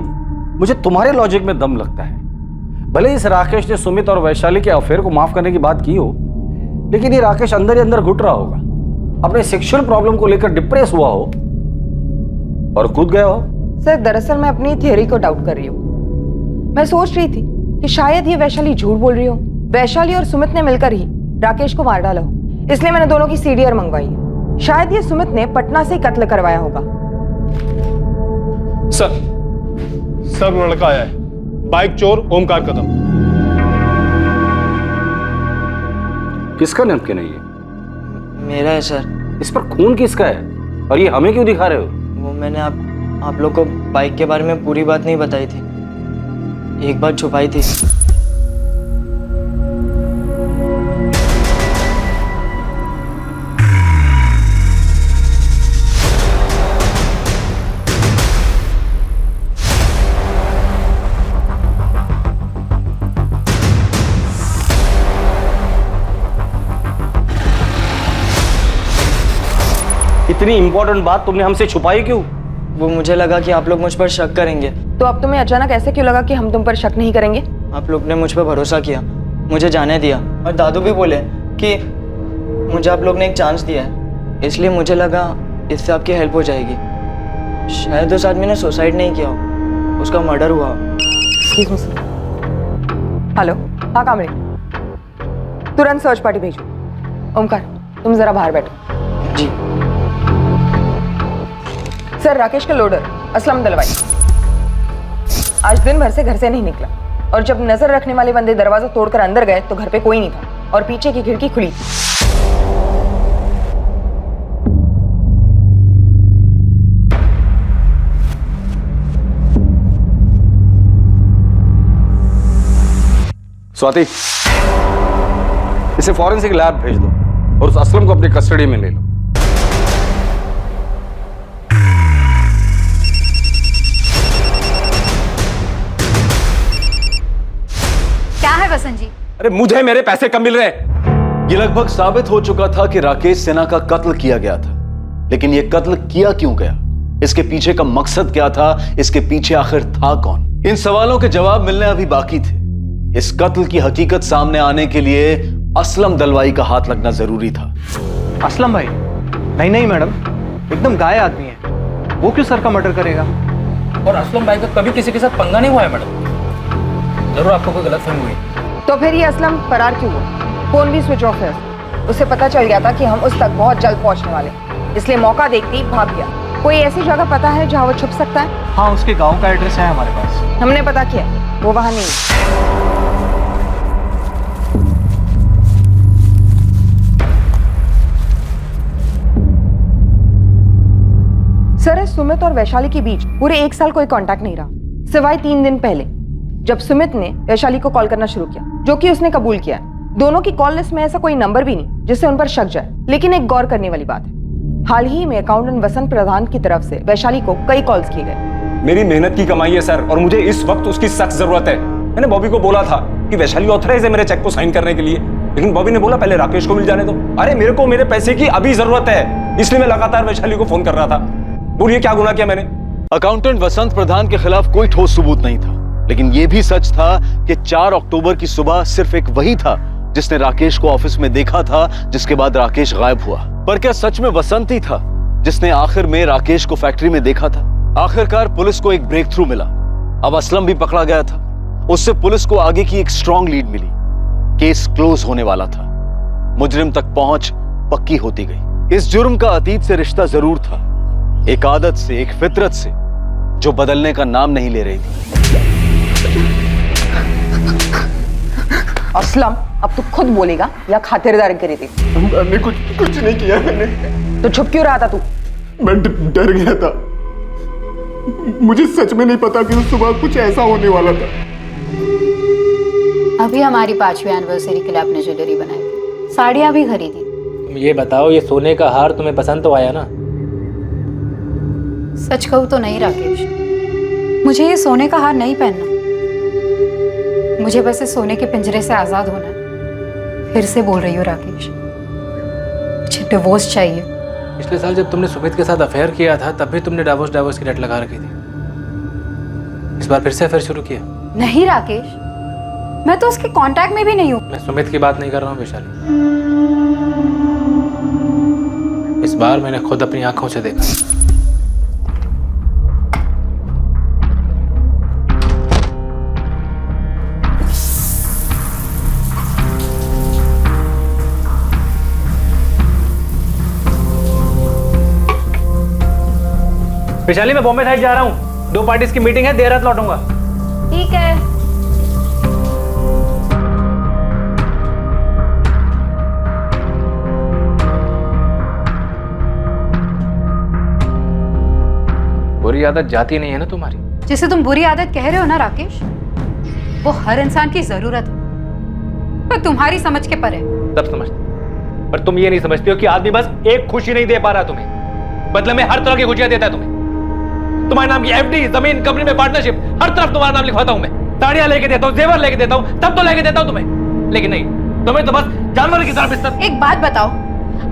मुझे तुम्हारे लॉजिक में दम लगता है। भले इस राकेश ने सुमित और वैशाली के अफेयर को माफ करने की बात की हो, लेकिन ये राकेश अंदर ही अंदर घुट रहा होगा, अपने सेक्सुअल प्रॉब्लम को लेकर डिप्रेस हुआ हो और कूद गया हो। सर, दरअसल मैं अपनी थियरी को डाउट कर रही हूँ। मैं सोच रही थी कि शायद ये वैशाली झूठ बोल रही हो, वैशाली और सुमित ने मिलकर ही राकेश को मार डाला हो, इसलिए मैंने दोनों की सीडीआर मंगवाई है। शायद ये सुमित ने पटना से ही कत्ल करवाया होगा। सर वो लड़का आया है, बाइक चोर ओमकार कदम। किसका नैपकिन है ये? मेरा है सर। इस पर खून किसका है और ये हमें क्यों दिखा रहे हो? वो मैंने आप लोग को बाइक के बारे में पूरी बात नहीं बताई थी, एक बात छुपाई थी। इतनी इंपॉर्टेंट बात तुमने हमसे छुपाई क्यों? वो मुझे लगा कि आप लोग मुझ पर शक करेंगे। तो अब तुम्हें अचानक ऐसे क्यों लगा कि हम तुम पर शक नहीं करेंगे? आप लोग ने मुझ पर भरोसा किया, मुझे जाने दिया, और दादू भी बोले कि मुझे आप लोग ने एक चांस दिया है, इसलिए मुझे लगा इससे आपकी हेल्प हो जाएगी। शायद उस आदमी ने सुसाइड नहीं किया हो, उसका मर्डर हुआ। हेलो, हाँ कामरी, तुरंत सर्च पार्टी भेजो। ओमकार, तुम जरा बाहर बैठो। जी सर, राकेश का लोडर असलम दलवाई आज दिन भर से घर से नहीं निकला, और जब नजर रखने वाले बंदे दरवाजा तोड़कर अंदर गए तो घर पे कोई नहीं था और पीछे की खिड़की खुली थी। स्वाति, इसे फॉरेंसिक लैब भेज दो और उस असलम को अपनी कस्टडी में ले लो। क्या है वसंत जी? अरे मुझे मेरे पैसे कब मिल रहे हैं? ये लगभग साबित हो चुका था कि राकेश सिन्हा का कत्ल किया गया था, लेकिन यह कत्ल किया क्यों गया, इसके पीछे का मकसद क्या था, इसके पीछे आखिर था कौन? इन सवालों के जवाब मिलने अभी बाकी थे। इस कत्ल की हकीकत सामने आने के लिए असलम दलवाई का हाथ लगना जरूरी था। असलम भाई? नहीं मैडम, एकदम गाय आदमी है, वो क्यों सर का मर्डर करेगा? और असलम भाई का कभी किसी के साथ पंगा नहीं हुआ है मैडम, जरूर आपको कोई गलतफहमी हुई। तो फिर ये असलम फरार क्यों हुआ? फोन भी स्विच ऑफ है, उसे पता चल गया था कि हम उस तक बहुत जल्द पहुंचने वाले, इसलिए मौका देखते ही भाग गया। कोई ऐसी जगह पता है जहां वो छुप सकता है? हाँ, उसके गांव का एड्रेस है हमारे पास। हमने पता किया, वो वहां नहीं है। सर, सुमित और वैशाली के बीच पूरे 1 साल कोई कांटेक्ट नहीं रहा, सिवाय 3 दिन पहले जब सुमित ने वैशाली को कॉल करना शुरू किया, जो कि उसने कबूल किया। दोनों की कॉल लिस्ट में ऐसा कोई नंबर भी नहीं जिससे उन पर शक जाए। लेकिन एक गौर करने वाली बात है, हाल ही में अकाउंटेंट वसंत प्रधान की तरफ से वैशाली को कई कॉल्स किए गए। मेरी मेहनत की कमाई है सर, और मुझे इस वक्त उसकी सख्त जरूरत है। मैंने बॉबी को बोला था कि वैशाली ऑथराइज है मेरे चेक को साइन करने के लिए, लेकिन बॉबी ने बोला पहले राकेश को मिल जाने दो। अरे मेरे को मेरे पैसे की अभी जरूरत है, इसलिए मैं लगातार वैशाली को फोन कर रहा था। बोलिए क्या गुनाह किया मैंने? अकाउंटेंट वसंत प्रधान के खिलाफ कोई ठोस सबूत नहीं था, लेकिन यह भी सच था कि 4 अक्टूबर की सुबह सिर्फ एक वही था जिसने राकेश को ऑफिस में देखा था, जिसके बाद राकेश गायब हुआ। पर क्या सच में वसंत ही था जिसने आखिर में राकेश को फैक्ट्री में देखा था? आखिरकार पुलिस को एक ब्रेक थ्रू मिला। अब असलम भी पकड़ा गया था। उससे पुलिस को आगे की एक स्ट्रॉन्ग लीड मिली। केस क्लोज होने वाला था। मुजरिम तक पहुंच पक्की होती गई। इस जुर्म का अतीत से रिश्ता जरूर था, एक आदत से, एक फितरत से जो बदलने का नाम नहीं ले रही थी। असलम, अब तू खुद बोलेगा या खातिरदारी करी थी? मैंने कुछ नहीं किया। मैंने तो छुप क्यों रहा था तू? मैं डर गया था। मुझे सच में नहीं पता कि उस सुबह कुछ ऐसा होने वाला था। अभी हमारी 5वीं एनिवर्सरी के लिए आपने ज्वेलरी बनाई थी, साड़ियाँ भी खरीदी। तुम ये बताओ, ये सोने का हार तुम्हें पसंद तो आया ना? सच कहूँ तो नहीं राकेश, मुझे ये सोने का हार नहीं पहनना। मुझे बस इस सोने के पिंजरे से आजाद होना है। फिर से बोल रही हूँ राकेश, मुझे डिवोर्स चाहिए। पिछले साल जब तुमने सुमित के साथ अफेयर किया था तब भी तुमने डाइवोर्स की रट लगा रखी थी। इस बार फिर से अफेयर शुरू किया? नहीं राकेश, मैं तो उसके कांटेक्ट में भी नहीं हूँ। मैं सुमित की बात नहीं कर रहा हूँ वैशाली। इस बार मैंने खुद अपनी आंखों से देखा। वैशाली, मैं बॉम्बे साइड जा रहा हूँ। 2 पार्टीज की मीटिंग है, देर रात लौटूंगा। ठीक है। बुरी आदत जाती नहीं है ना तुम्हारी? जिसे तुम बुरी आदत कह रहे हो ना राकेश, वो हर इंसान की जरूरत है, पर तुम्हारी समझ के परे। सब समझते, पर तुम ये नहीं समझते हो कि आदमी बस एक खुशी नहीं दे पा रहा तुम्हें, बदले में हर तरह की खुशियां देता है तुम्हें। तुम्हारे नाम की एफडी, जमीन, कंपनी में पार्टनरशिप, हर तरफ तुम्हारा नाम लिखवाता हूं मैं। साड़ियां लेके देता हूं, जेवर लेके देता हूं, सब तो लेके देता हूं तुम्हें, लेकिन नहीं, तुम्हें तो बस जानवर की तरह बिस्तर। एक बात बताओ,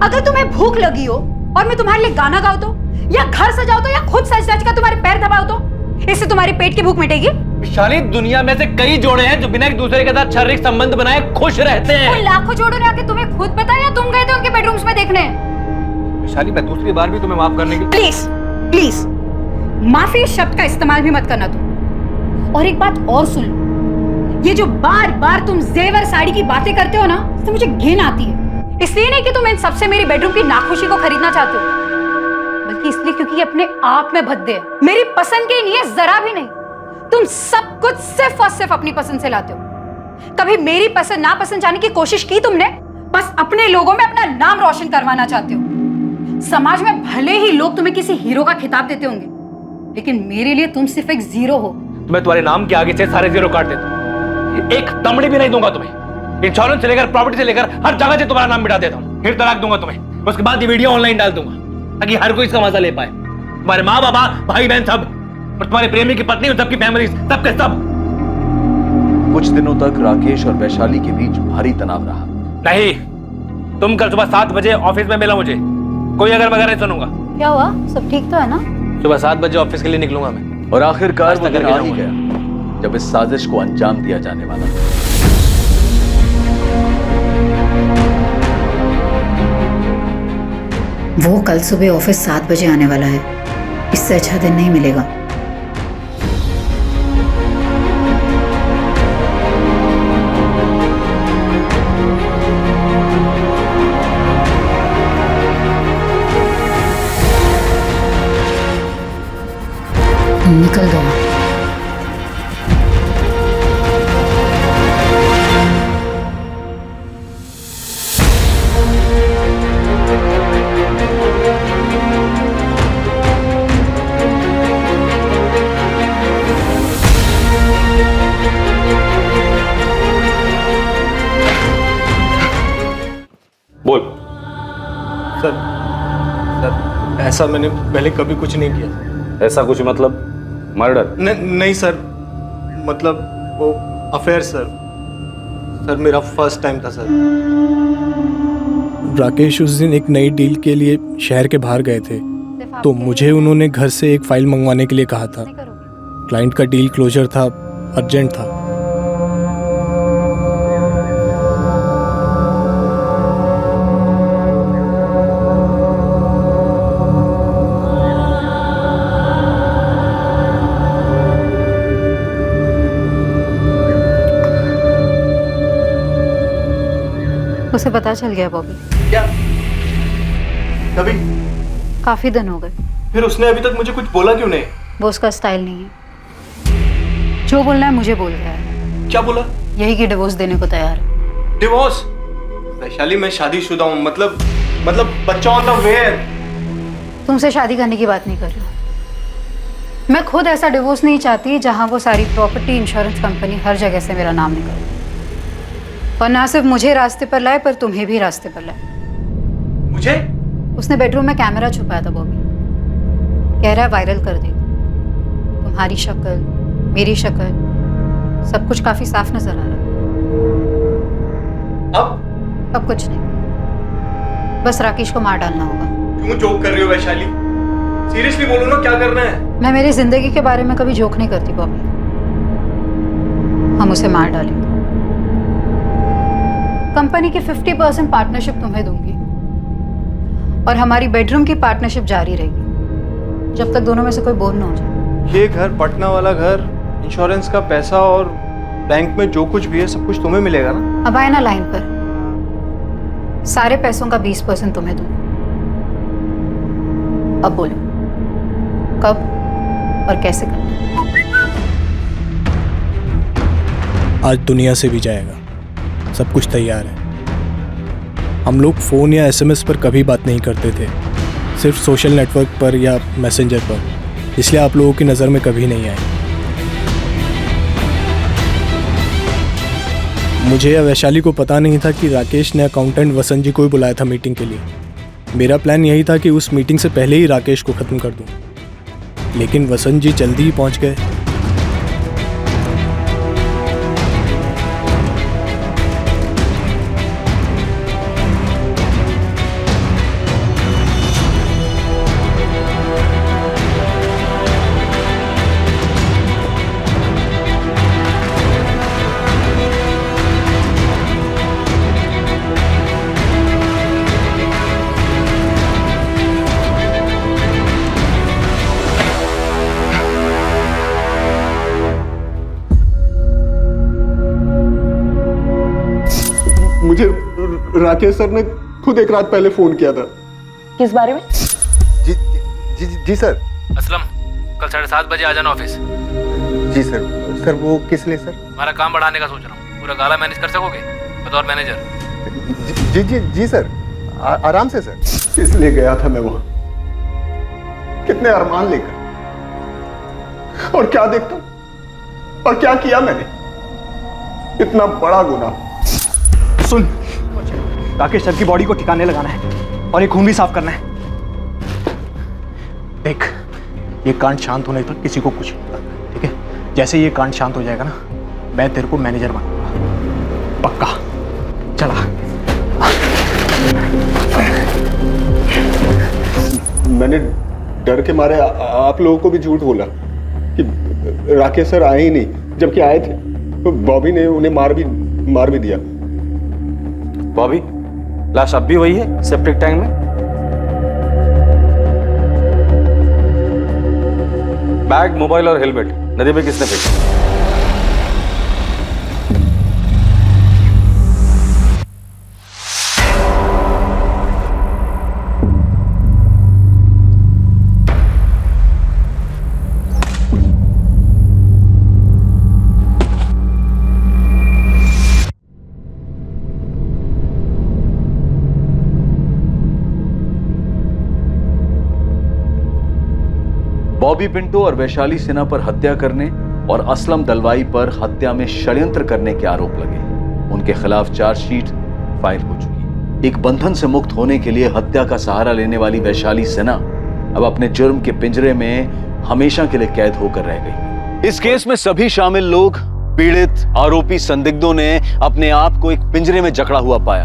अगर तुम्हें भूख लगी हो और मैं तुम्हारे लिए गाना गाऊं तो, या घर सजाओ तो, या खुद सज सज कर तुम्हारे पैर दबाओ तो, इससे तुम्हारी पेट की भूख मिटेगी? विशाली, दुनिया में से कई जोड़े हैं जो बिना एक दूसरे के साथ शारीरिक संबंध बनाए खुश रहते हैं। उन लाखों जोड़ों ने आके तुम्हें खुद बताया या तुम गए थे उनके बेडरूम्स में देखने? विशाली, मैं दूसरी बार भी तुम्हें माफ करने की। प्लीज प्लीज, माफी शब्द का इस्तेमाल भी मत करना तुम। और एक बात और सुन लो, ये जो बार बार तुम जेवर साड़ी की बातें करते हो ना, इससे मुझे घिन आती है। इसलिए नहीं कि तुम इन सबसे मेरी बेडरूम की नाखुशी को खरीदना चाहते हो, बल्कि इसलिए क्योंकि ये अपने आप में भद्दे है, मेरी पसंद के नहीं है, जरा भी नहीं। तुम सब कुछ सिर्फ और सिर्फ अपनी पसंद से लाते हो। कभी मेरी पसंद नापसंद जाने की कोशिश की तुमने? बस अपने लोगों में अपना नाम रोशन करवाना चाहते हो। समाज में भले ही लोग तुम्हें किसी हीरो का खिताब देते होंगे, लेकिन मेरे लिए तुम सिर्फ एक जीरो हो। मैं तुम्हारे नाम के आगे से सारे जीरो काट देता हूं। एक तमड़ी भी नहीं दूंगा तुम्हें। इंश्योरेंस से लेकर प्रॉपर्टी से लेकर हर जगह से तुम्हारा नाम मिटा देता हूं। फिर तलाक दूंगा तुम्हें, उसके बाद ये वीडियो ऑनलाइन डाल दूंगा ताकि हर कोई इसका मजा ले पाए। तुम्हारे माँ बाबा, भाई बहन सब, और तुम्हारे प्रेमी की पत्नी, सबकी फैमिली, सबके सब। कुछ दिनों तक राकेश और वैशाली के बीच भारी तनाव रहा। नहीं, तुम कल सुबह 7 बजे ऑफिस में मिला मुझे। कोई अगर वगैरह नहीं सुनूंगा। क्या हुआ? सब ठीक तो है ना? सुबह 7 बजे ऑफिस के लिए निकलूंगा मैं। और आखिरकार वो दिन आ ही गया जब इस साजिश को अंजाम दिया जाने वाला था। वो कल सुबह ऑफिस 7 बजे आने वाला है। इससे अच्छा दिन नहीं मिलेगा। निकल गया। बोल। सर, ऐसा मैंने पहले कभी कुछ नहीं किया। ऐसा कुछ मतलब? मर्डर? नहीं सर, मतलब वो अफेयर सर। सर मेरा फर्स्ट टाइम था सर। राकेश उस दिन एक नई डील के लिए शहर के बाहर गए थे, तो मुझे उन्होंने घर से एक फाइल मंगवाने के लिए कहा था। क्लाइंट का डील क्लोजर था, अर्जेंट था। उसे पता चल गया बॉबी। क्या? कभी? काफी दिन हो गए। फिर उसने अभी तक मुझे कुछ बोला क्यों नहीं? वो उसका स्टाइल नहीं है। जो बोलना है मुझे बोल रहा है। क्या बोला? यही कि डिवोर्स देने को तैयार है। डिवोर्स? वैशाली मैं शादीशुदा हूँ, मतलब बच्चा ऑन द वे है। तुमसे शादी करने की बात नहीं कर रही हूँ। मैं खुद ऐसा डिवोर्स नहीं चाहती जहाँ वो सारी प्रॉपर्टी, इंश्योरेंस कंपनी हर जगह से मेरा नाम निकाले, और ना सिर्फ मुझे रास्ते पर लाए पर तुम्हें भी रास्ते पर लाए। मुझे? उसने बेडरूम में कैमरा छुपाया था बॉबी। कह रहा है वायरल कर देगा। तुम्हारी शक्ल, मेरी शक्ल, सब कुछ काफी साफ नजर आ रहा है। अब कुछ नहीं, बस राकेश को मार डालना होगा। क्यों जोक कर रही हो वैशाली? सीरियसली बोलो ना, क्या करना है? मैं मेरी जिंदगी के बारे में कभी जोक नहीं करती बॉबी। हम उसे मार डालेंगे। कंपनी की 50% पार्टनरशिप तुम्हें दूंगी, और हमारी बेडरूम की पार्टनरशिप जारी रहेगी जब तक दोनों में से कोई बोर ना हो जाए। ये घर, पटना वाला घर, इंश्योरेंस का पैसा और बैंक में जो कुछ भी है सब कुछ तुम्हें मिलेगा ना? अब आए ना लाइन पर। सारे पैसों का 20% तुम्हें दूं। अब बोलो कब और कैसे करना? आज दुनिया से भी जाएगा, सब कुछ तैयार है। हम लोग फ़ोन या एसएमएस पर कभी बात नहीं करते थे, सिर्फ सोशल नेटवर्क पर या मैसेंजर पर, इसलिए आप लोगों की नज़र में कभी नहीं आए। मुझे या वैशाली को पता नहीं था कि राकेश ने अकाउंटेंट वसंत जी को ही बुलाया था मीटिंग के लिए। मेरा प्लान यही था कि उस मीटिंग से पहले ही राकेश को ख़त्म कर दूं, लेकिन वसंत जी जल्दी ही पहुंच गए। मुझे राकेश सर ने खुद एक रात पहले फोन किया था। किस बारे में? जी सर। असलम, कल 7:30 बजे आ जाना ऑफिस। जी सर वो किस लिए सर? हमारा काम बढ़ाने का सोच रहा हूँ। पूरा गाला मैनेज कर सकोगे बतौर मैनेजर? जी सर, आराम से सर। इसलिए गया था मैं वहां, कितने अरमान लेकर, और क्या देखता हूं, और क्या किया मैंने, इतना बड़ा गुनाह। सुन, राकेश सर की बॉडी को ठिकाने लगाना है और एक खून भी साफ करना है। देख, ये कांड शांत होने तक किसी को कुछ नहीं पता, ठीक है? जैसे ये कांड शांत हो जाएगा ना, मैं तेरे को मैनेजर बनाऊंगा, पक्का। चला। मैंने डर के मारे आप लोगों को भी झूठ बोला कि राकेश सर आए ही नहीं, जबकि आए थे। तो बॉबी ने उन्हें मार भी दिया। बॉबी, लाश अब भी वही है, सेप्टिक टैंक में? बैग, मोबाइल और हेलमेट नदी में किसने फेंका? बॉबी पिंटो और वैशाली सिन्हा पर हत्या करने और असलम दलवाई पर हत्या में षड्यंत्र करने के आरोप लगे। उनके खिलाफ चार्जशीट फाइल हो चुकी। एक बंधन से मुक्त होने के लिए हत्या का सहारा लेने वाली वैशाली सिन्हा अब अपने जुर्म के पिंजरे में हमेशा के लिए कैद होकर रह गई। इस केस में सभी शामिल लोग पीड़ित आरोपी संदिग्धों ने अपने आप को एक पिंजरे में जकड़ा हुआ पाया,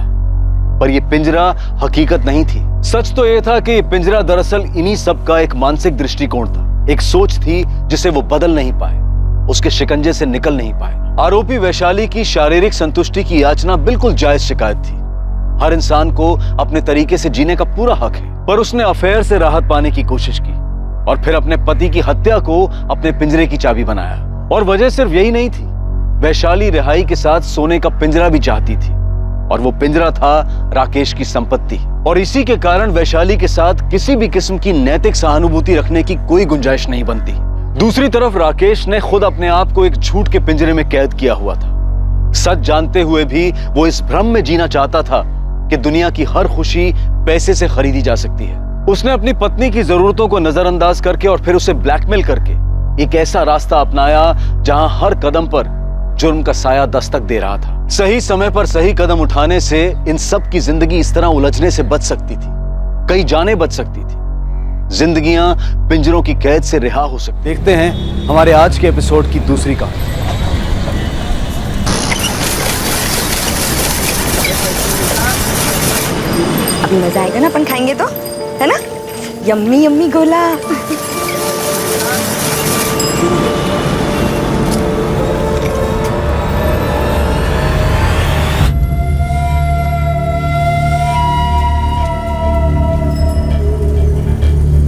पर यह पिंजरा हकीकत नहीं थी। सच तो यह था कि यह पिंजरा दरअसल इन्हीं सब का एक मानसिक दृष्टिकोण था, एक सोच थी जिसे वो बदल नहीं पाए, उसके शिकंजे से निकल नहीं पाए। आरोपी वैशाली की शारीरिक संतुष्टि की याचना बिल्कुल जायज शिकायत थी। हर इंसान को अपने तरीके से जीने का पूरा हक है, पर उसने अफेयर से राहत पाने की कोशिश की और फिर अपने पति की हत्या को अपने पिंजरे की चाबी बनाया। और वजह सिर्फ यही नहीं थी, वैशाली रिहाई के साथ सोने का पिंजरा भी चाहती थी, और वो पिंजरा था राकेश की संपत्ति। और इसी के कारण वैशाली के साथ किसी भी किस्म की नैतिक सहानुभूति रखने की कोई गुंजाइश नहीं बनती। दूसरी तरफ राकेश ने खुद अपने आप को एक झूठ के पिंजरे में कैद किया हुआ था। सच जानते हुए भी वो इस भ्रम में जीना चाहता था कि दुनिया की हर खुशी पैसे से खरीदी जा सकती है। उसने अपनी पत्नी की जरूरतों को नजरअंदाज करके और फिर उसे ब्लैकमेल करके एक ऐसा रास्ता अपनाया जहां हर कदम पर जुर्म का साया दस्तक दे रहा था। सही समय पर सही कदम उठाने से इन सब की जिंदगी इस तरह उलझने से बच सकती थी, कई जानें बच सकती थी, जिंदगियां पिंजरों की कैद से रिहा हो सकती। देखते हैं हमारे आज के एपिसोड की दूसरी कहानी। अभी मजा आएगा ना, अपन खाएंगे तो, है ना? यम्मी यम्मी गोला।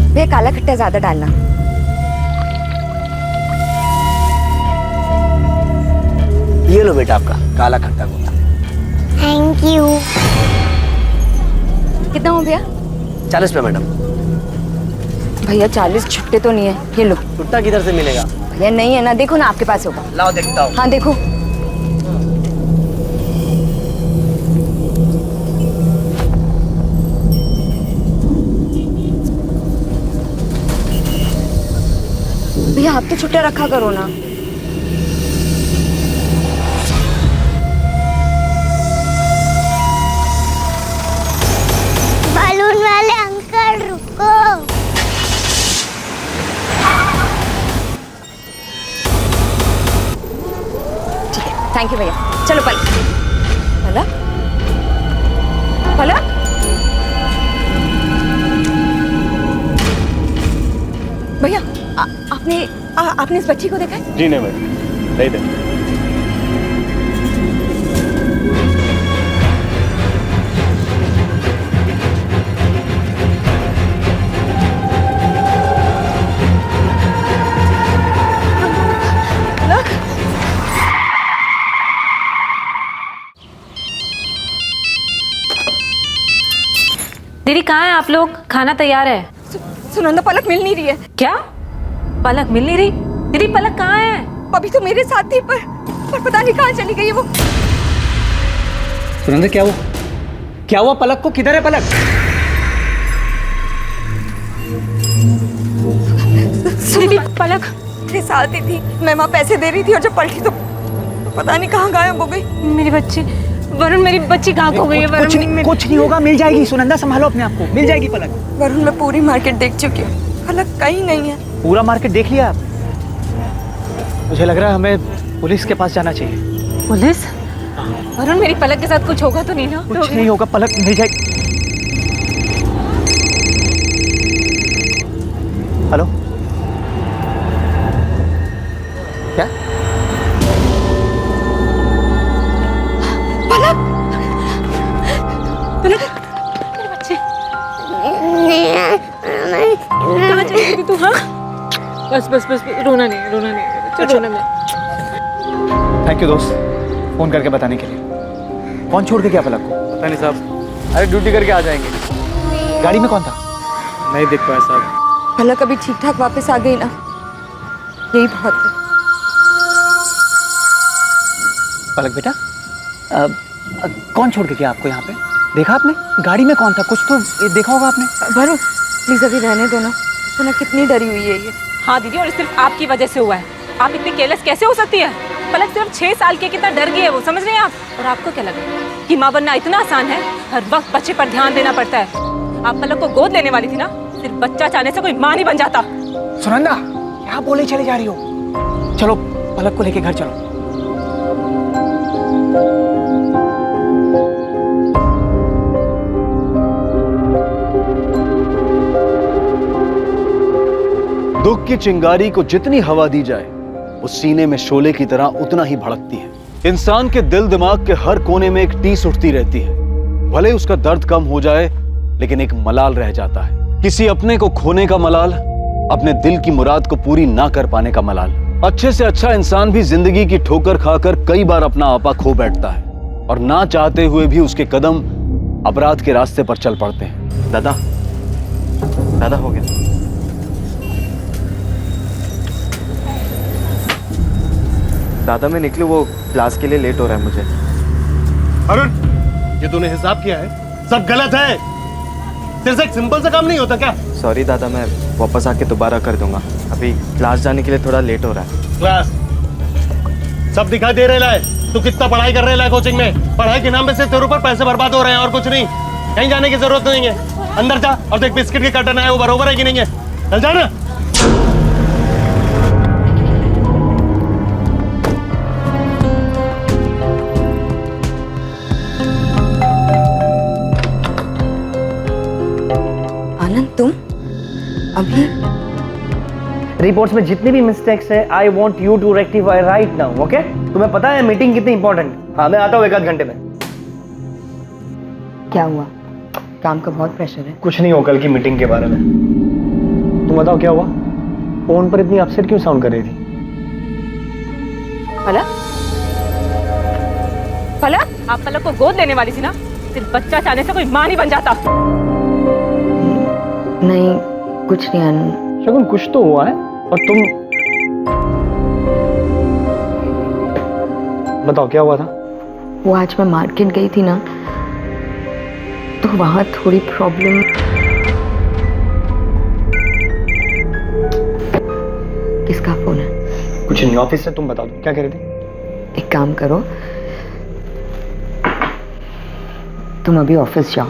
भैया काला खट्टा ज्यादा डालना। ये लो बेटा आपका काला खट्टा गोला। Thank you. कितना हो भैया? 40 रुपये मैडम। भैया 40 छुट्टे तो नहीं है, ये लो। छुट्टा किधर से मिलेगा? भैया नहीं है ना, देखो ना आपके पास होगा। लाओ देखता हूँ। हाँ देखो। भैया आप तो छुट्टा रखा करो ना। बालून वाले अंकल रुको। ठीक है, थैंक यू भैया। चलो पलक। पलक पलक। भैया आपने इस बच्ची को देखा है? जी नहीं मैडम, नहीं देखा। दीदी कहाँ हैं आप लोग? खाना तैयार है। सुनंदा पलक मिल नहीं रही है। क्या? पलक मिल नहीं रही? दीदी पलक कहाँ है? अभी तो मेरे साथ थी, पर पता नहीं कहाँ चली गई है वो। सुनंदा क्या हुआ पलक को? किधर है पलक? दीदी पलक मेरे साथ ही थी, मैं वहाँ पैसे दे रही थी और जब पलटी तो पता नहीं कहाँ गायब हो गई। मेरी बच्ची वरुण, मेरी बच्ची कहाँ खो गई है? वरुण कुछ नहीं होगा, मिल जाएगी। सुनंदा संभालो अपने आप को, मिल जाएगी पलक। वरुण मैं पूरी मार्केट देख चुकी हूँ, पलक कहीं नहीं है। पूरा मार्केट देख लिया आप? मुझे लग रहा है हमें पुलिस के पास जाना चाहिए। पुलिस? वरुण मेरी पलक के साथ कुछ होगा तो नहीं ना? कुछ नहीं होगा, पलक मिल जाएगी। हेलो क्या? पलक मेरे बच्चे कहाँ चली गई तू? हाँ बस बस बस, रोना नहीं रोना नहीं, रोना नहीं। थैंक यू दोस्त, फोन करके बताने के लिए। कौन छोड़ के गया पलक को? पता नहीं साहब, अरे ड्यूटी करके आ जाएंगे। गाड़ी में कौन था? नहीं देख पाया साहब। पलक अभी ठीक ठाक वापस आ गई ना, यही बहुत है। पलक बेटा कौन छोड़ के गया आपको यहाँ पे? देखा आपने? गाड़ी में कौन था? कुछ तो देखा होगा आपने। वरुण प्लीज अभी रहने दो ना, पलक कितनी डरी हुई है ये। हाँ दीदी, और सिर्फ आपकी वजह से हुआ है। आप इतनी केयरलेस कैसे हो सकती है? पलक सिर्फ 6 साल की, कितना डर गई है वो, समझ रहे हैं आप? और आपको क्या लगा कि माँ बनना इतना आसान है? हर वक्त बच्चे पर ध्यान देना पड़ता है। आप पलक को गोद लेने वाली थी ना, सिर्फ बच्चा चाहने से कोई माँ नहीं बन जाता। सुनंदा क्या बोले चले जा रही हो? चलो पलक को लेके घर चलो। दुख की चिंगारी को जितनी हवा दी जाए वो सीने में शोले की तरह उतना ही भड़कती है। इंसान के दिल दिमाग के हर कोने में एक टीस उठती रहती है। भले उसका दर्द कम हो जाए लेकिन एक मलाल रह जाता है, किसी अपने को खोने का मलाल, अपने दिल की मुराद को पूरी ना कर पाने का मलाल। अच्छे से अच्छा इंसान भी जिंदगी की ठोकर खाकर कई बार अपना आपा खो बैठता है और ना चाहते हुए भी उसके कदम अपराध के रास्ते पर चल पड़ते हैं। दादा, दादा हो गया। दादा मैं निकलूं, वो क्लास के लिए लेट हो रहा है मुझे। अरुण, ये तूने हिसाब किया है? सब गलत है। तेरे से एक सिंपल सा काम नहीं होता क्या? सॉरी दादा, मैं वापस आके दोबारा कर दूंगा। अभी क्लास जाने के लिए थोड़ा लेट हो रहा है। क्लास सब दिखाई दे रहा है। तू कितना पढ़ाई कर रहा है कोचिंग में। पढ़ाई के नाम पे सिर्फ तेरे ऊपर पैसे बर्बाद हो रहे हैं और कुछ नहीं। कहीं जाने की जरूरत नहीं है। अंदर जा और देख बिस्किट के कर्टन है वो बरोबर है कि नहीं है। चल जा ना। तुम अभी रिपोर्ट्स में जितनी भी मिस्टेक्स है I want you to rectify right now, okay? तुम्हें पता है मीटिंग कितनी इंपॉर्टेंट। हाँ मैं आता हूँ 1 आध घंटे में। क्या हुआ? काम का बहुत प्रेशर है। कुछ नहीं हो कल की मीटिंग के बारे में। तुम बताओ क्या हुआ? फोन पर इतनी अपसेट क्यों साउंड कर रही थी? पलक, पलक, आप पलक को गोद लेने वाली थी ना? सिर्फ बच्चा चाहने से कोई मां नहीं बन जाता। नहीं कुछ नहीं आनंद। शगुन कुछ तो हुआ है और तुम बताओ क्या हुआ था? वो आज मैं मार्केट गई थी ना तो वहां थोड़ी प्रॉब्लम। किसका फोन है? कुछ नहीं, ऑफिस से। तुम बताओ क्या कह रही थी? एक काम करो, तुम अभी ऑफिस जाओ,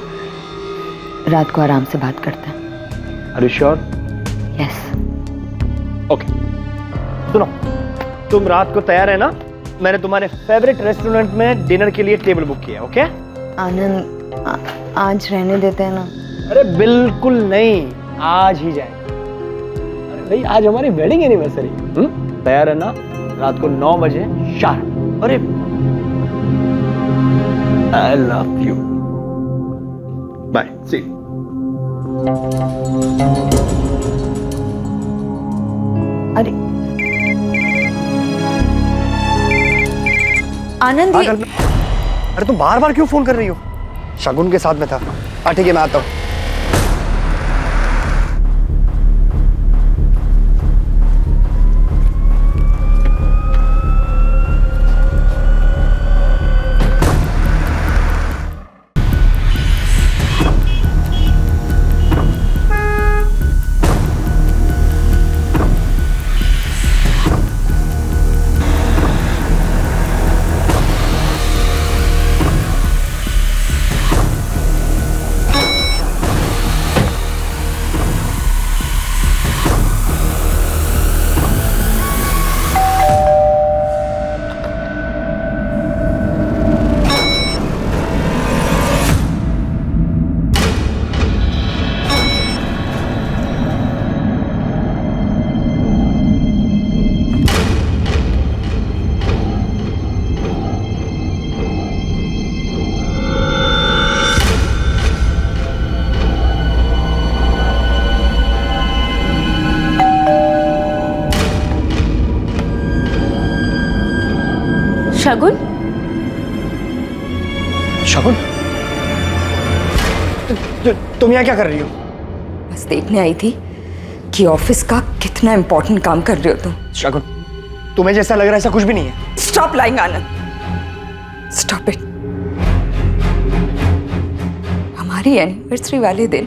रात को आराम से बात करते हैं। Are you sure? Yes. Okay. सुनो, तुम रात को तैयार है ना? मैंने तुम्हारे फेवरेट रेस्टोरेंट में डिनर के लिए टेबल बुक किया, ओके? आनंद आज रहने देते हैं ना? अरे बिल्कुल नहीं, आज ही जाए। अरे भाई आज हमारी वेडिंग एनिवर्सरी। तैयार है ना? रात को 9 बजे शार्प। अरे I love you. Bye. See you. अरे आनंद, अरे तुम बार बार क्यों फोन कर रही हो? शगुन के साथ में था। ठीक है मैं आता हूँ। शगुन, शगुन, तुम यहाँ क्या कर रही हो? बस देखने आई थी कि ऑफिस का कितना इंपॉर्टेंट काम कर रहे हो तुम। शगुन, तुम्हें जैसा लग रहा है ऐसा कुछ भी नहीं है। Stop lying Anand, stop it. हमारी एनिवर्सरी वाले दिन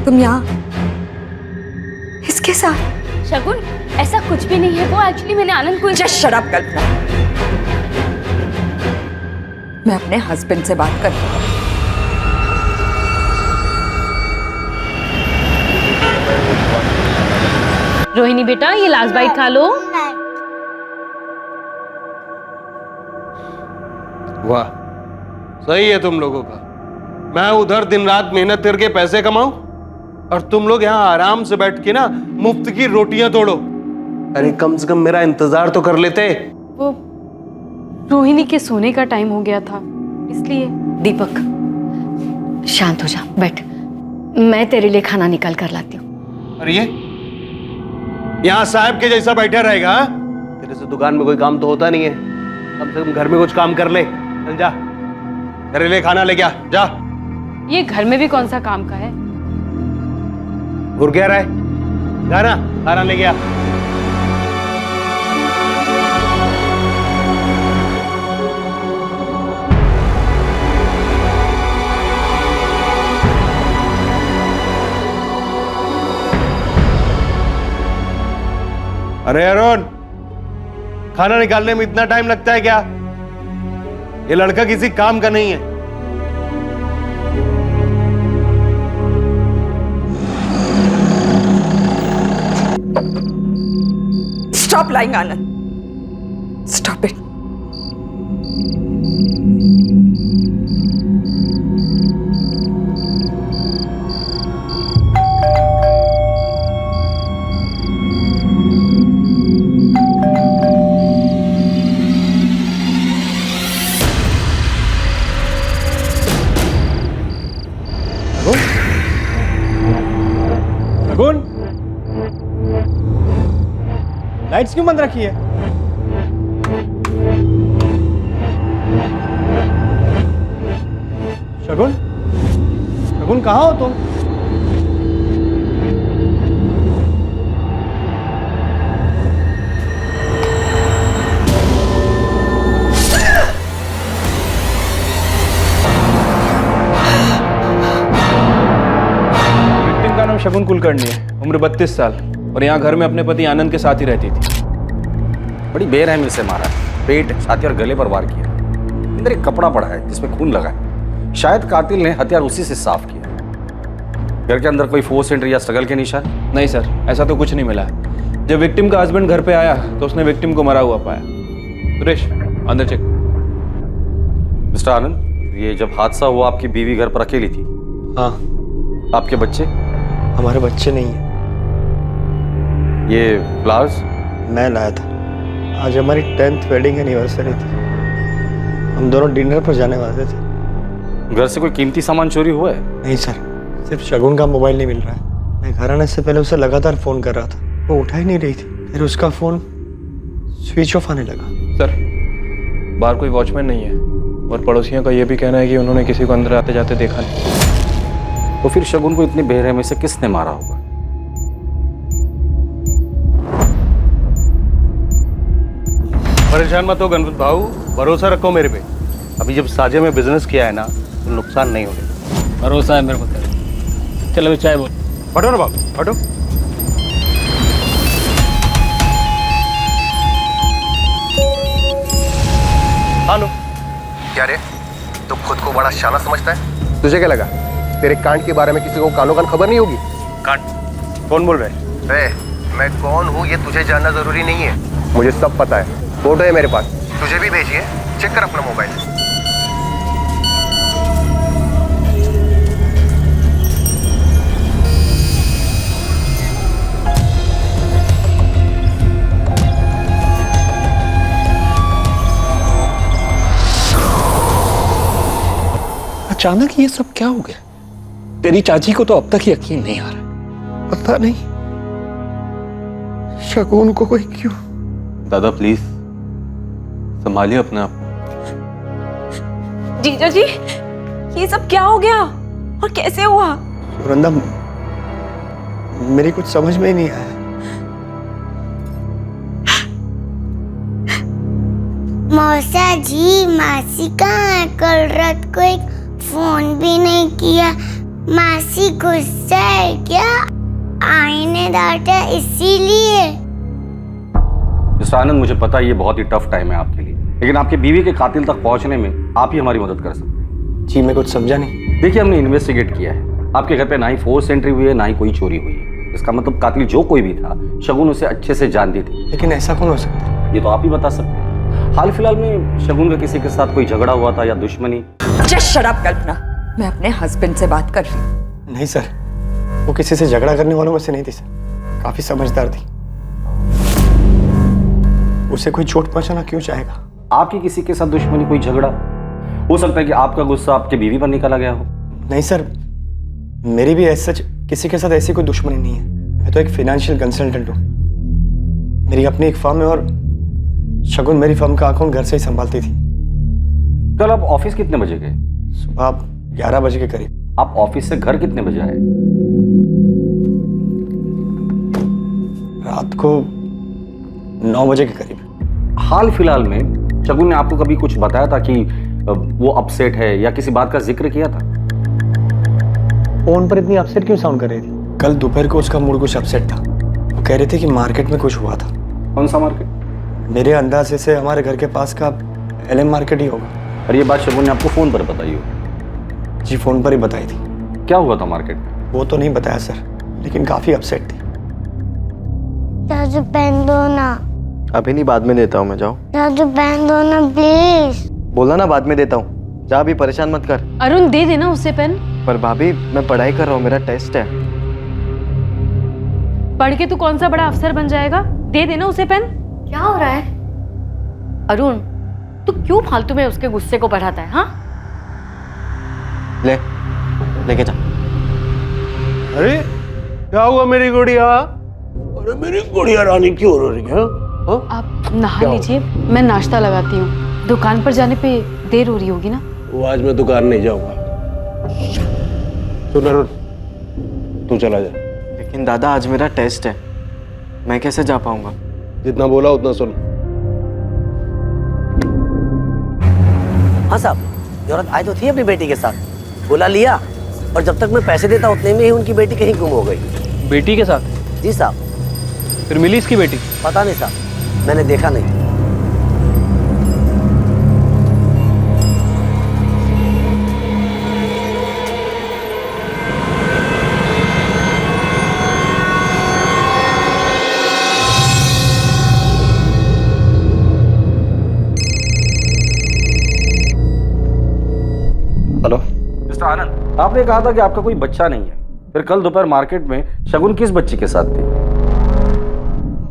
तुम यहाँ इसके साथ। शगुन ऐसा कुछ भी नहीं है, वो एक्चुअली मैंने आनंद को। जस्ट शट अप कल्पना, मैं अपने हस्बैंड से बात कर। रोहिणी बेटा ये लास्ट बाइट खा लो। वाह, सही है तुम लोगों का। मैं उधर दिन रात मेहनत करके पैसे कमाऊं और तुम लोग यहाँ आराम से बैठ के ना मुफ्त की रोटियां तोड़ो। अरे कम से कम मेरा इंतजार तो कर लेते। वो रोहिणी के सोने का टाइम हो गया था इसलिए। दीपक शांत हो जा, बैठ, मैं तेरे लिए खाना निकाल कर लाती हूँ। और ये यहाँ साहब के जैसा बैठा रहेगा? तेरे से दुकान में कोई काम तो होता नहीं है, कम से कम घर में कुछ काम कर ले। चल जा, तेरे लिए खाना ले गया, जा। ये घर में भी कौन सा काम का है? घुर क्या रहा है? जा ना, खाना ले गया। अरे अरुण, खाना निकालने में इतना टाइम लगता है क्या? ये लड़का किसी काम का नहीं है। Stop lying, Anand. Stop it. Shagun, lights क्यों बंद रखी है? शगुन, शगुन कहाँ हो तुम? विक्टिम का नाम शगुन कुलकर्णी है, उम्र 32 साल, और यहाँ घर में अपने पति आनंद के साथ ही रहती थी। बड़ी बेरहमी से मारा है, पेट, छाती और गले पर वार किया। अंदर एक कपड़ा पड़ा है जिसमें खून लगा है। शायद कातिल ने हथियार उसी से साफ किया। घर के अंदर कोई फोर्स एंट्री या स्ट्रगल के निशान? नहीं सर, ऐसा तो कुछ नहीं मिला है। जब विक्टिम का हस्बैंड घर पे आया तो उसने विक्टिम को मरा हुआ पाया। सुरेश, अंदर चेक। मिस्टर आनंद, ये जब हादसा हुआ आपकी बीवी घर पर अकेली थी? हाँ। आपके बच्चे? हमारे बच्चे नहीं है। ये फ्लावर्स मैं लाया था। आज हमारी 10th वेडिंग एनिवर्सरी थी। हम दोनों डिनर पर जाने वाले थे। घर से कोई कीमती सामान चोरी हुआ है? नहीं सर, सिर्फ शगुन का मोबाइल नहीं मिल रहा है। मैं घर आने से पहले उसे लगातार फोन कर रहा था, वो उठा ही नहीं रही थी। फिर उसका फोन स्विच ऑफ आने लगा। सर, बाहर कोई वॉचमैन नहीं है और पड़ोसियों का यह भी कहना है कि उन्होंने किसी को अंदर आते जाते देखा नहीं। तो फिर शगुन को इतनी बेरहमी से किसने मारा होगा? परेशान मत हो गणपत भाऊ, भरोसा रखो मेरे पे। अभी जब साजे में बिजनेस किया है ना तो नुकसान नहीं होगा। भरोसा है मेरे को। चलो चाय बोल। हटो ना बाबू, हटो। हेलो। क्या रे, तू खुद को बड़ा शाना समझता है? तुझे क्या लगा तेरे कांड के बारे में किसी को कानों कान खबर नहीं होगी? कांड? कौन बोल रहे हैं? रे, मैं कौन हूँ ये तुझे जानना जरूरी नहीं है। मुझे सब पता है। फोटो है मेरे पास, तुझे भी भेजिए, चेक कर अपना मोबाइल। अचानक ये सब क्या हो गया? तेरी चाची को तो अब तक यकीन नहीं आ रहा। पता नहीं शगुन को कोई क्यों। दादा प्लीज संभालिए अपने आप। जीजा जी, ये सब क्या हो गया और कैसे हुआ? वृंदा, मेरी कुछ समझ में ही नहीं आया। मौसा जी, मासी कहाँ है? कल रात को एक फोन भी नहीं किया। मासी गुस्सा है क्या? आई ने डांटा इसीलिए? मिस्टर आनंद, मुझे पता है ये बहुत ही टफ टाइम है आपके लिए, लेकिन आपकी बीवी के कातिल तक पहुंचने में आप ही हमारी मदद कर सकते हैं। जी, मैं कुछ समझा नहीं। देखिए, हमने इन्वेस्टिगेट किया है। आपके घर पे ना ही फोर्स एंट्री हुई है, ना ही कोई चोरी हुई है। इसका मतलब कातिल जो कोई भी था, शगुन उसे अच्छे से जानती थी। लेकिन ऐसा कौन हो सकता है? ये तो आप ही बता सकते हैं। हाल फिलहाल में शगुन का किसी के साथ कोई झगड़ा हुआ था या दुश्मनी? जस्ट शट अप कल्पना, मैं अपने हस्बैंड से बात कर रही हूँ। नहीं सर, वो किसी से झगड़ा करने वालों में से नहीं थी सर, काफी समझदार थी। उसे कोई चोट पहुंचाना क्यों चाहेगा? आपकी किसी के साथ दुश्मनी, कोई झगड़ा? हो सकता है कि आपका गुस्सा आपके बीवी पर निकाला गया हो। नहीं सर, मेरी भी ऐसा किसी के साथ ऐसी कोई दुश्मनी नहीं है। मैं तो एक फाइनेंशियल कंसल्टेंट हूँ, मेरी अपनी एक फर्म है और शगुन मेरी फर्म का अकाउंट घर से ही संभालती थी। कल आप ऑफिस कितने बजे गए? सुबह 11 बजे के करीब। आप ऑफिस से घर कितने बजे आए? रात को 9 बजे के करीब। हाल फिलहाल में शगुन ने आपको कभी कुछ बताया था कि वो अपसेट है या किसी बात का जिक्र किया था? फोन पर इतनी अपसेट क्यों साउंड कर रही थी? कल दोपहर को उसका मूड कुछ अपसेट था। वो कह रहे थे कि मार्केट में कुछ हुआ था। कौन सा मार्केट? मेरे अंदाजे से हमारे घर के पास का LM मार्केट ही होगा। और ये बात शगुन ने आपको फोन पर बताई होगी? जी, फोन पर ही बताई थी। क्या हुआ था मार्केट में? वो तो नहीं बताया सर, लेकिन काफी अपसेट थी। राजू पहन दो ना। अभी नहीं, बाद में देता हूँ मैं। जाओ। राजू पहन दो ना प्लीज। बोला ना बाद में देता हूँ, जा, अभी परेशान मत कर। अरुण दे देना उसे पेन। पर भाभी मैं पढ़ाई कर रहा हूँ, मेरा टेस्ट है। पढ़ के तू कौन सा बड़ा अफसर बन जाएगा? दे देना उसे पेन। क्या हो रहा है? अरुण, तू क्यों फालतू में उसके गुस्से को बढ़ाता है? हाँ, लेके जा। अरे क्या हुआ मेरी गुड़िया? अरे मेरी गुड़िया रानी क्यों रो रही है? आप नहा लीजिए, मैं नाश्ता लगाती हूँ। दुकान पर जाने पे देर हो रही होगी ना? वो आज मैं दुकान नहीं जाऊंगा। सुन अरुण, तू चला जा। लेकिन दादा आज मेरा टेस्ट है, मैं कैसे जा पाऊंगा? जितना बोला उतना सुन। हाँ साहब, ये औरत आई तो थी अपनी बेटी के साथ, बुला लिया और जब तक मैं पैसे देता उतने में ही उनकी बेटी कहीं गुम हो गई। बेटी के साथ? जी साहब। फिर मिली इसकी बेटी? पता नहीं साहब, मैंने देखा नहीं। हेलो मिस्टर आनंद, आपने कहा था कि आपका कोई बच्चा नहीं है, फिर कल दोपहर मार्केट में शगुन किस बच्ची के साथ थी?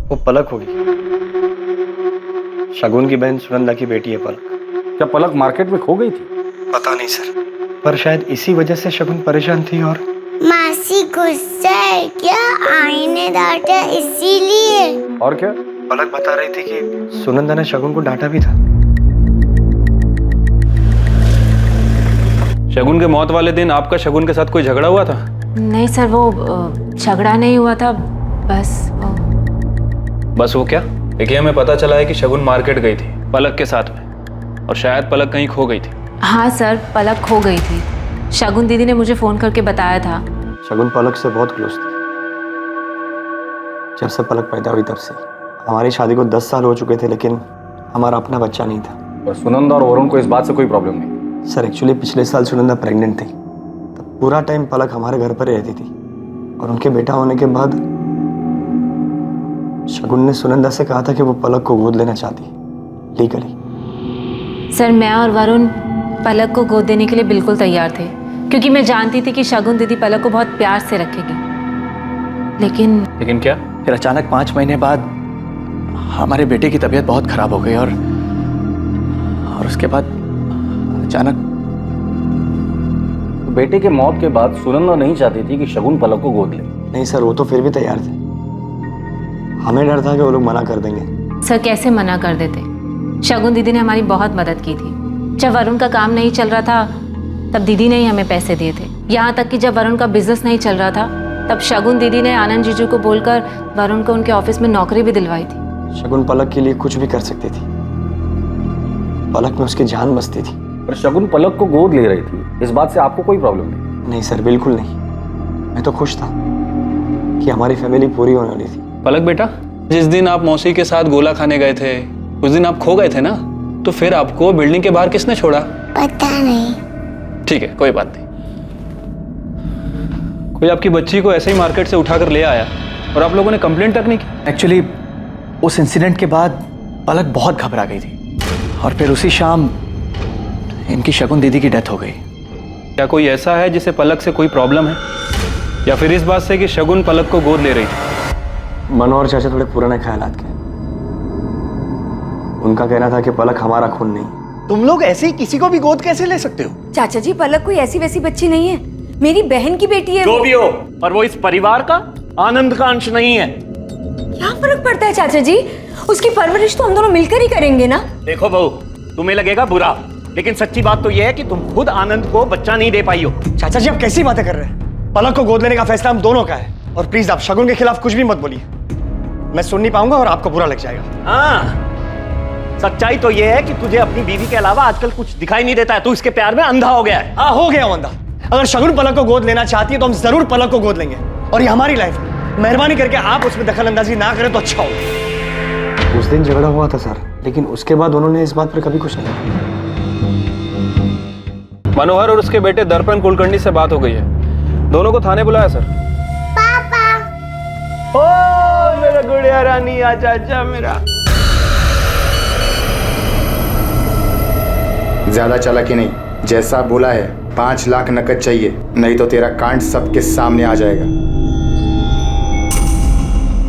वो पलक होगी, शगुन की बहन सुनंदा की बेटी है पलक। क्या पलक मार्केट में खो गई थी? पता नहीं सर, पर शायद इसी वजह से शगुन परेशान थी। और मासी गुस्सा है क्या? आईने डांटा इसीलिए। और क्या? पलक बता रही थी कि सुनंदा ने शगुन को डांटा भी था। शगुन के मौत वाले दिन आपका शगुन के साथ कोई झगड़ा हुआ था? नहीं सर, वो झगड़ा नहीं हुआ था, बस वो क्या? देखिए, हमें पता चला है कि शगुन मार्केट गई थी पलक के साथ में, और शायद पलक कहीं खो गई थी। हाँ सर, पलक खो गई थी। शगुन दीदी ने मुझे फोन करके बताया था। शगुन पलक से बहुत क्लोज थी। जब से पलक पैदा हुई तब से। हमारी शादी को 10 साल हो चुके थे, लेकिन हमारा अपना बच्चा नहीं था। और सुनंदा और वरुण को इस बात से कोई प्रॉब्लम नहीं? सर एक्चुअली पिछले साल सुनंदा प्रेग्नेंट थी, तब पूरा टाइम पलक हमारे घर पर ही रहती थी। और उनके बेटा होने के बाद शगुन ने सुनंदा से कहा था कि वो पलक को गोद लेना चाहती है लीगली। सर मैं और वरुण पलक को गोद देने के लिए बिल्कुल तैयार थे, क्योंकि मैं जानती थी कि शगुन दीदी पलक को बहुत प्यार से रखेगी। लेकिन क्या? फिर अचानक 5 महीने बाद हमारे बेटे की तबीयत बहुत खराब हो गई और उसके बाद अचानक। बेटे के मौत के बाद सुनंदा नहीं चाहती थी कि शगुन पलक को गोद ले? नहीं सर, वो तो फिर भी तैयार थे। हमें डर था कि वो लोग मना कर देंगे। सर कैसे मना कर देते? शगुन दीदी ने हमारी बहुत मदद की थी। जब वरुण का काम नहीं चल रहा था तब दीदी ने ही हमें पैसे दिए थे। यहाँ तक कि जब वरुण का बिजनेस नहीं चल रहा था तब शगुन दीदी ने आनंद जीजू को बोलकर वरुण को उनके ऑफिस में नौकरी भी दिलवाई थी। शगुन पलक के लिए कुछ भी कर सकती थी। पलक में उसकी जान बसती थी। पर शगुन पलक को गोद ले रही थी, इस बात से आपको कोई प्रॉब्लम नहीं? नहीं सर, बिल्कुल नहीं। मैं तो खुश था कि हमारी फैमिली पूरी होने वाली थी। पलक बेटा, जिस दिन आप मौसी के साथ गोला खाने गए थे उस दिन आप खो गए थे ना, तो फिर आपको बिल्डिंग के बाहर किसने छोड़ा? पता नहीं। ठीक है, कोई बात नहीं। कोई आपकी बच्ची को ऐसे ही मार्केट से उठाकर ले आया और आप लोगों ने कंप्लेंट तक नहीं की? एक्चुअली उस इंसिडेंट के बाद पलक बहुत घबरा गई थी। और फिर उसी शाम इनकी शगुन दीदी की डेथ हो गई। क्या कोई ऐसा है जिसे पलक से कोई प्रॉब्लम है, या फिर इस बात से कि शगुन पलक को गोद ले रही थी? मनोहर चाचा थोड़े पुराने ख्यालात के। उनका कहना था कि पलक हमारा खून नहीं। तुम लोग ऐसे ही किसी को भी गोद कैसे ले सकते हो? चाचा जी, पलक कोई ऐसी वैसी बच्ची नहीं है, मेरी बहन की बेटी है। जो भी हो, पर वो इस परिवार का, आनंद का अंश नहीं है। क्या फर्क पड़ता है चाचा जी? उसकी परवरिश तो हम दोनों मिलकर ही करेंगे ना। देखो बहू, तुम्हें लगेगा बुरा, लेकिन सच्ची बात तो यह है कि तुम खुद आनंद को बच्चा नहीं दे पाई हो। चाचा जी, आप कैसी बातें कर रहे हैं? पलक को गोद लेने का फैसला हम दोनों का है, और प्लीज आप शगुन के खिलाफ कुछ भी मत बोलिए। मैं सुन नहीं पाऊंगा और आपको बुरा लग जाएगा। हाँ, सच्चाई तो यह है कि तुझे अपनी बीवी के अलावा आजकल कुछ दिखाई नहीं देता है। तू इसके प्यार में अंधा हो गया है। हाँ, हो गया हूं अंधा। अगर शगुन पलक को गोद लेना चाहती है तो हम जरूर पलक को गोद लेंगे, और ये हमारी लाइफ है। मेहरबानी करके आप उसमें दखल अंदाजी ना करें तो अच्छा होगा। उस दिन झगड़ा हुआ था सर, लेकिन उसके बाद उन्होंने इस बात पर कभी कुछ नहीं कहा। मनोहर और उसके बेटे दर्पण कुलकर्णी से बात हो गई है, दोनों को थाने बुलाया सर। ओ मेरा गुड़िया रानी, आजा आजा मेरा। ज्यादा चालाकी नहीं, जैसा बोला है 5 लाख नकद चाहिए, नहीं तो तेरा कांड सबके सामने आ जाएगा।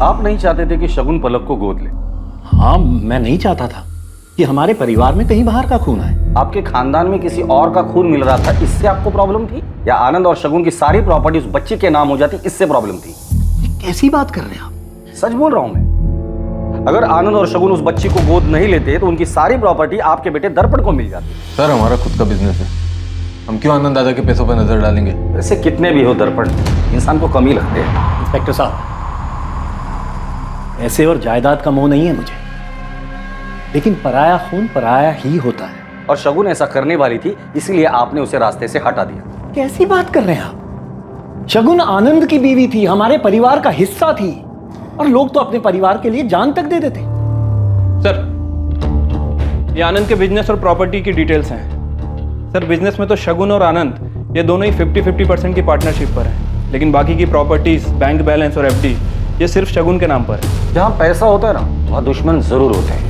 आप नहीं चाहते थे कि शगुन पलक को गोद ले? हाँ, मैं नहीं चाहता था कि हमारे परिवार में कहीं बाहर का खून है। आपके खानदान में किसी और का खून मिल रहा था, इससे आपको प्रॉब्लम थी? या आनंद और शगुन की सारी प्रॉपर्टी उस बच्चे के नाम हो जाती, इससे प्रॉब्लम थी? कैसी बात कर रहे हैं आप? सच बोल रहा हूं मैं। अगर आनंद और शगुन उस बच्ची को गोद नहीं लेते तो उनकी सारी प्रॉपर्टी आपके बेटे दर्पण को मिल जाती। सर, हमारा खुद का बिजनेस है, हम क्यों आनंद दादा के पैसों पर नजर डालेंगे? वैसे कितने भी हो दर्पण, इंसान को कम ही लगते हैं। इंस्पेक्टर साहब, ऐसे और जायदाद का मोह नहीं है मुझे, लेकिन पराया खून पराया ही होता है। और शगुन ऐसा करने वाली थी, इसीलिए आपने उसे रास्ते से हटा दिया। कैसी बात कर रहे हैं आप? शगुन आनंद की बीवी थी, हमारे परिवार का हिस्सा थी, और लोग तो अपने परिवार के लिए जान तक दे देते। सर, ये आनंद के बिजनेस और प्रॉपर्टी की डिटेल्स हैं। सर, बिजनेस में तो शगुन और आनंद ये दोनों ही 50-50% की पार्टनरशिप पर हैं, लेकिन बाकी की प्रॉपर्टीज, बैंक बैलेंस और एफडी ये सिर्फ शगुन के नाम पर है। जहां पैसा होता है ना, वहां दुश्मन जरूर होते हैं।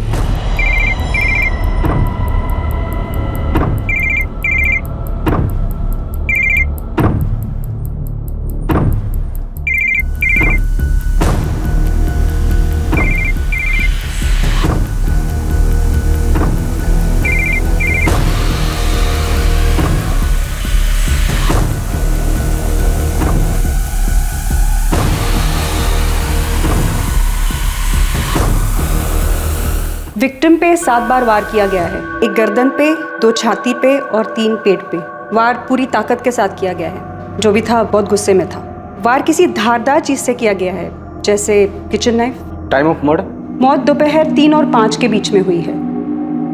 विक्टिम पे 7 बार वार किया गया है। एक गर्दन पे, 2 छाती पे और 3 पेट पे। वार पूरी ताकत के साथ किया गया है। जो भी था बहुत गुस्से में था। वार किसी धारदार चीज से किया गया है, जैसे kitchen knife. Time of murder? मौत दोपहर 3 और 5 के बीच में हुई है।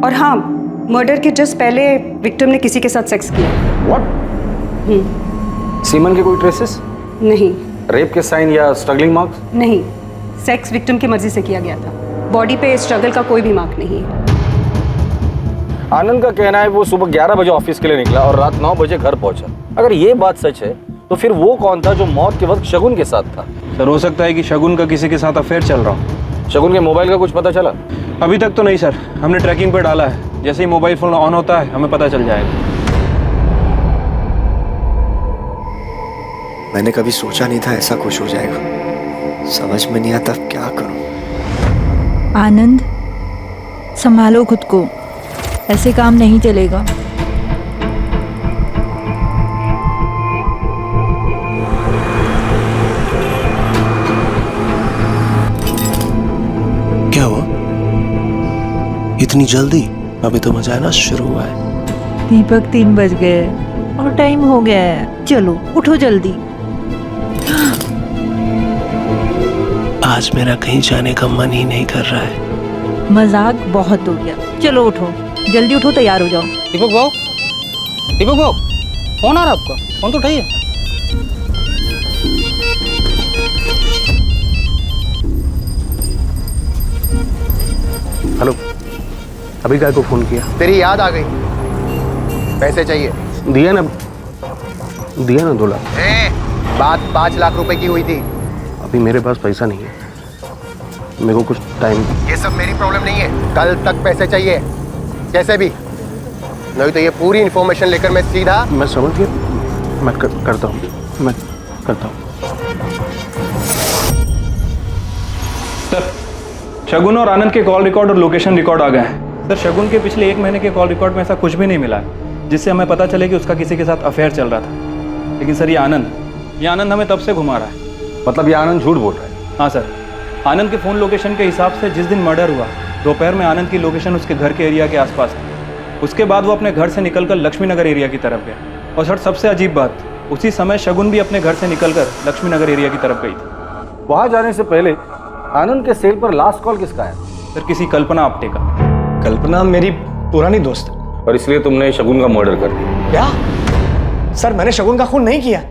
और हाँ, मर्डर के जस्ट पहले विक्टिम ने किसी के साथ सेक्स किया। व्हाट? सीमन के कोई ट्रेसेस? नहीं। रेप के साइन या स्ट्रगलिंग मार्क्स? नहीं, सेक्स विक्टिम की मर्जी से किया गया था। बॉडी पे स्ट्रगल का कोई भी मार्क नहीं है। आनंद का कहना है वो सुबह 11 बजे ऑफिस के लिए निकला और रात 9 बजे घर पहुंचा। अगर ये बात सच है तो फिर वो कौन था जो मौत के वक्त शगुन के साथ था? सर, हो सकता है कि शगुन का किसी के साथ अफेयर चल रहा हो। शगुन के मोबाइल का कुछ पता चला? अभी तक तो नहीं सर, हमने ट्रैकिंग पर डाला है। जैसे ही मोबाइल फोन ऑन होता है हमें पता चल जाएगा। मैंने कभी सोचा नहीं था ऐसा कुछ हो जाएगा। समझ में नहीं आता क्या करूं। आनंद, संभालो खुद को, ऐसे काम नहीं चलेगा। क्या हुआ? इतनी जल्दी? अभी तो मजा आना शुरू हुआ है। दीपक 3 बज गए और टाइम हो गया है। चलो उठो जल्दी। आज मेरा कहीं जाने का मन ही नहीं कर रहा है। मजाक बहुत हो गया, चलो उठो, जल्दी उठो, तैयार हो जाओ। दीपक भाव, दीपक भाव, फोन आ रहा है आपका, फोन तो उठाइए। हेलो, अभी काय को फोन किया? तेरी याद आ गई, पैसे चाहिए। दिया ना 2 लाख। बात 5 लाख रुपए की हुई थी। अभी मेरे पास पैसा नहीं है, मेरे को कुछ टाइम। ये सब मेरी प्रॉब्लम नहीं है, कल तक पैसे चाहिए। कैसे भी, नहीं तो ये पूरी इंफॉर्मेशन लेकर मैं सीधा। मैं समझ गया, मैं करता हूँ, मैं करता हूँ। सर, शगुन और आनंद के कॉल रिकॉर्ड और लोकेशन रिकॉर्ड आ गए हैं। सर, शगुन के पिछले 1 महीने के कॉल रिकॉर्ड में ऐसा कुछ भी नहीं मिला है जिससे हमें पता चले कि उसका किसी के साथ अफेयर चल रहा था। लेकिन सर, ये आनंद हमें तब से घुमा रहा है। मतलब ये आनंद झूठ बोल रहा है? हाँ सर, आनंद के फ़ोन लोकेशन के हिसाब से जिस दिन मर्डर हुआ दोपहर में आनंद की लोकेशन उसके घर के एरिया के आसपास थी। उसके बाद वो अपने घर से निकलकर लक्ष्मी नगर एरिया की तरफ गया। और सर, सबसे अजीब बात, उसी समय शगुन भी अपने घर से निकलकर लक्ष्मी नगर एरिया की तरफ गई थी। वहाँ जाने से पहले आनंद के सेल पर लास्ट कॉल किसका है? सर, किसी कल्पना आप्टे का। कल्पना मेरी पुरानी दोस्त है। और इसलिए तुमने शगुन का मर्डर कर दिया? क्या सर, मैंने शगुन का खून नहीं किया।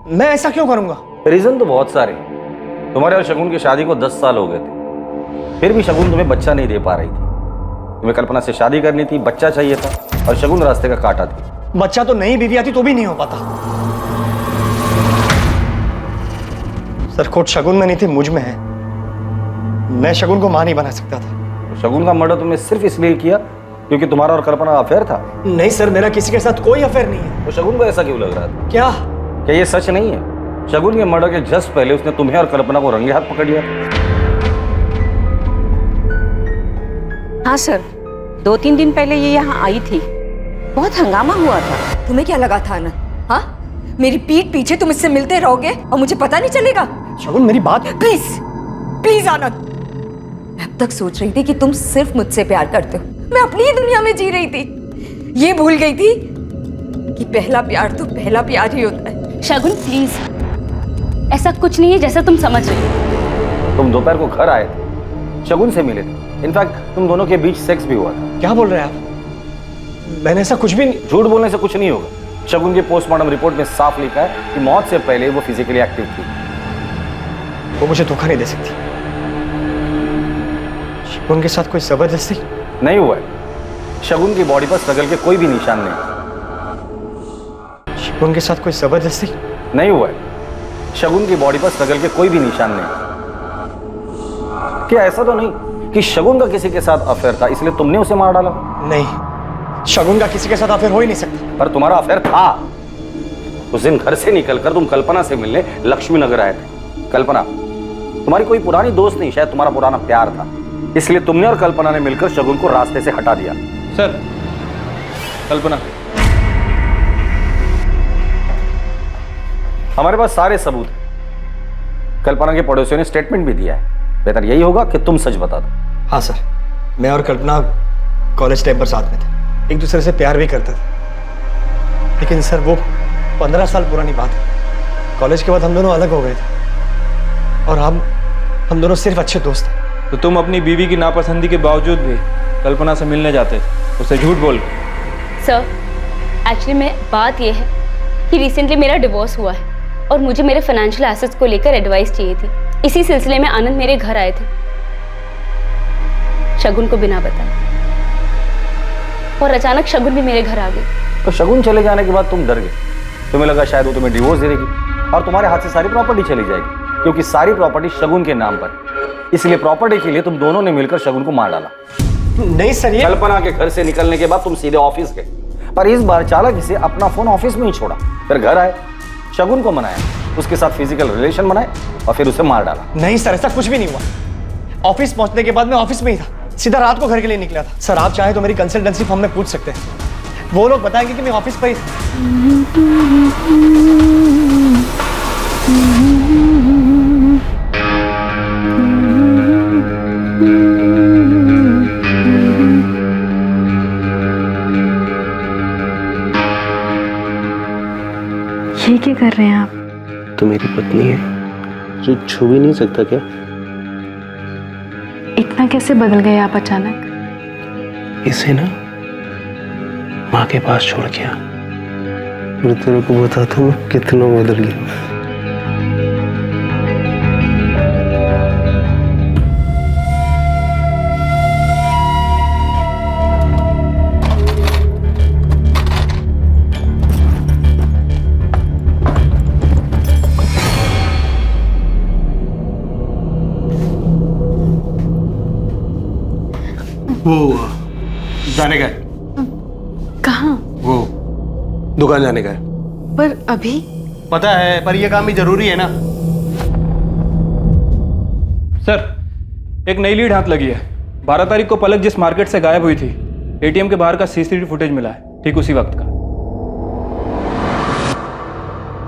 मैं ऐसा क्यों करूंगा? रीजन तो बहुत सारे हैं। तुम्हारे और शगुन की शादी को 10 साल हो गए थे, फिर भी शगुन तुम्हें बच्चा नहीं दे पा रही थी। तुम्हें कल्पना से शादी करनी थी, बच्चा चाहिए था, और शगुन रास्ते का कांटा थी। बच्चा तो नई बीवी आती तो भी नहीं हो पाता। सर, खोट शगुन में नहीं थी, मुझ में है। मैं शगुन को मां नहीं बना सकता था। शगुन का मर्डर तुमने सिर्फ इसलिए किया क्योंकि तुम्हारा और कल्पना का अफेयर था? नहीं सर, मेरा किसी के साथ कोई अफेयर नहीं है। तो शगुन को ऐसा क्यों लग रहा था? क्या ये सच नहीं है? शगुन के मर्डर के जस्ट पहले उसने तुम्हें और कल्पना को रंगे हाथ पकड़ लिया। हाँ सर, 2-3 दिन पहले ये यहाँ आई थी, बहुत हंगामा हुआ था। तुम्हें क्या लगा था आनंद? हाँ, मेरी पीठ पीछे तुम इससे मिलते रहोगे और मुझे पता नहीं चलेगा? शगुन, मेरी बात। प्लीज प्लीज आनंद, मैं अब तक सोच रही थी कि तुम सिर्फ मुझसे प्यार करते हो। मैं अपनी ही दुनिया में जी रही थी, ये भूल गई थी कि पहला प्यार तो पहला प्यार ही होता है। शगुन प्लीज, ऐसा कुछ नहीं है जैसा तुम समझ रही हो। तुम दोपहर को घर आए थे, शगुन से मिले थे, इनफैक्ट तुम दोनों के बीच सेक्स भी हुआ था। क्या बोल रहे हैं आप? मैंने ऐसा कुछ भी नहीं। झूठ बोलने से कुछ नहीं होगा। शगुन की पोस्टमार्टम रिपोर्ट में साफ लिखा है कि मौत से पहले वो फिजिकली एक्टिव थी। वो मुझे धोखा नहीं दे सकती। शगुन के साथ कोई जबरदस्ती नहीं हुआ है। शगुन की बॉडी पर स्ट्रगल के कोई भी निशान नहीं। शगुन के साथ कोई जबरदस्ती नहीं हुआ है। शगुन की बॉडी पर स्ट्रगल के कोई भी निशान नहीं। क्या ऐसा तो नहीं कि शगुन का किसी के साथ अफेयर था इसलिए तुमने उसे मार डाला? नहीं, शगुन का किसी के साथ अफेयर हो ही नहीं सकता। पर तुम्हारा अफेयर था। उस दिन घर से निकलकर तुम कल्पना से मिलने लक्ष्मी नगर आए थे। कल्पना तुम्हारी कोई पुरानी दोस्त नहीं, शायद तुम्हारा पुराना प्यार था, इसलिए तुमने और कल्पना ने मिलकर शगुन को रास्ते से हटा दिया। सर, कल्पना, हमारे पास सारे सबूत हैं। कल्पना के पड़ोसियों ने स्टेटमेंट भी दिया है। बेहतर यही होगा कि तुम सच बता दो। हाँ सर, मैं और कल्पना कॉलेज टाइम पर साथ में थे, एक दूसरे से प्यार भी करते थे। लेकिन सर, वो 15 साल पुरानी बात है। कॉलेज के बाद हम दोनों अलग हो गए थे और हम दोनों सिर्फ अच्छे दोस्त थे। तो तुम अपनी बीवी की नापसंदी के बावजूद भी कल्पना से मिलने जाते थे, उसे झूठ बोल के। सर, एक्चुअली में बात यह है कि रिसेंटली मेरा डिवोर्स हुआ है और मुझे मेरे फाइनेंशियल एसेट्स को लेकर एडवाइस चाहिए थी। इसी सिलसिले में आनंद मेरे घर आए थे, शगुन को बिना बताए, और अचानक शगुन भी मेरे घर आ गई। तो शगुन चले जाने के बाद तुम डर गए। तुम्हें लगा शायद वो तुम्हें डिवोर्स दे देगी और तुम्हारे हाथ से सारी प्रॉपर्टी चली जाएगी, क्योंकि सारी प्रॉपर्टी शगुन के नाम पर। इसलिए प्रॉपर्टी के लिए तुम दोनों ने मिलकर शगुन को मार डाला। नहीं सर, ये कल्पना के घर से निकलने के बाद तुम सीधे ऑफिस गए, पर इस बार चालाकी से अपना फोन ऑफिस में ही छोड़ा। फिर घर आए, शगुन को मनाया, उसके साथ फिजिकल रिलेशन बनाए और फिर उसे मार डाला। नहीं सर, ऐसा कुछ भी नहीं हुआ। ऑफिस पहुंचने के बाद मैं ऑफिस में ही था, सीधा रात को घर के लिए निकला था। सर, आप चाहे तो मेरी कंसल्टेंसी फॉर्म में पूछ सकते हैं, वो लोग बताएंगे कि मैं ऑफिस पर ही था। ये क्या कर रहे हैं आप? तो मेरी पत्नी है, जो छू भी नहीं सकता क्या? इतना कैसे बदल गए आप अचानक? इसे ना माँ के पास छोड़ के आ, मैं तेरे को बताता हूँ कितना बदल गया। वो जाने का कहाँ? वो दुकान जाने का है। पर अभी पता है, पर ये काम भी जरूरी है ना। सर एक नई लीड हाथ लगी है। 12 तारीख को पलक जिस मार्केट से गायब हुई थी, एटीएम के बाहर का सीसीटीवी फुटेज मिला है, ठीक उसी वक्त का।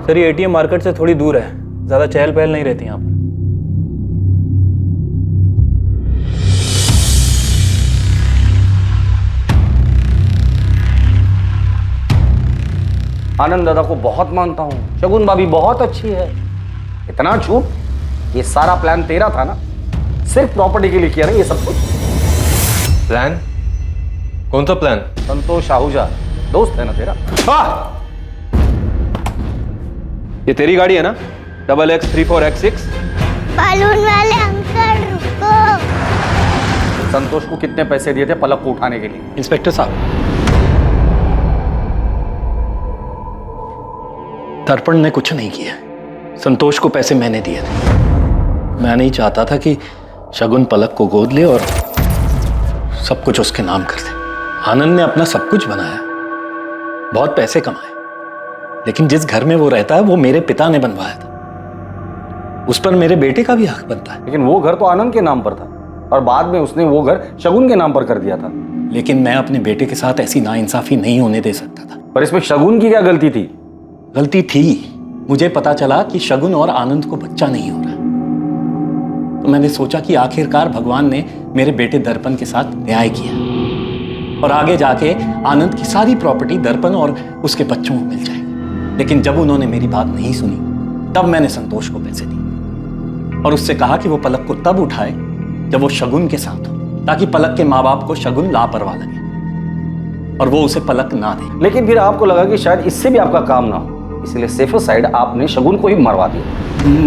सर ये एटीएम मार्केट से थोड़ी दूर है, ज्यादा चहल पहल नहीं रहती यहाँ पर। आनंद दादा को बहुत मानता हूँ, शगुन भाभी बहुत अच्छी है। इतना झूठ, ये सारा प्लान तेरा था ना? सिर्फ प्रॉपर्टी के लिए किया ना ये सब कुछ? प्लान? कौन सा प्लान? संतोष आहूजा दोस्त है ना तेरा? ये तेरी गाड़ी है ना? XX34X6? बलून वाले अंकल रुको। संतोष को कितने पैसे दिए थे पलक को उठाने के लिए? इंस्पेक्टर साहब, दर्पण ने कुछ नहीं किया। संतोष को पैसे मैंने दिए थे। मैं नहीं चाहता था कि शगुन पलक को गोद ले और सब कुछ उसके नाम कर दे। आनंद ने अपना सब कुछ बनाया, बहुत पैसे कमाए, लेकिन जिस घर में वो रहता है वो मेरे पिता ने बनवाया था। उस पर मेरे बेटे का भी हक बनता है। लेकिन वो घर तो आनंद के नाम पर था और बाद में उसने वो घर शगुन के नाम पर कर दिया था। लेकिन मैं अपने बेटे के साथ ऐसी नाइंसाफी नहीं होने दे सकता था। पर इसमें शगुन की क्या गलती थी? गलती थी। मुझे पता चला कि शगुन और आनंद को बच्चा नहीं हो रहा, तो मैंने सोचा कि आखिरकार भगवान ने मेरे बेटे दर्पण के साथ न्याय किया और आगे जाके आनंद की सारी प्रॉपर्टी दर्पण और उसके बच्चों को मिल जाएगी। लेकिन जब उन्होंने मेरी बात नहीं सुनी, तब मैंने संतोष को पैसे दिए और उससे कहा कि वो पलक को तब उठाए जब वो शगुन के साथ हो, ताकि पलक के माँ बाप को शगुन लापरवाह लगे और वो उसे पलक ना दे। लेकिन फिर आपको लगा कि शायद इससे भी आपका काम ना हो, इसलिए सेफर साइड आपने शगुन को ही मरवा दिया।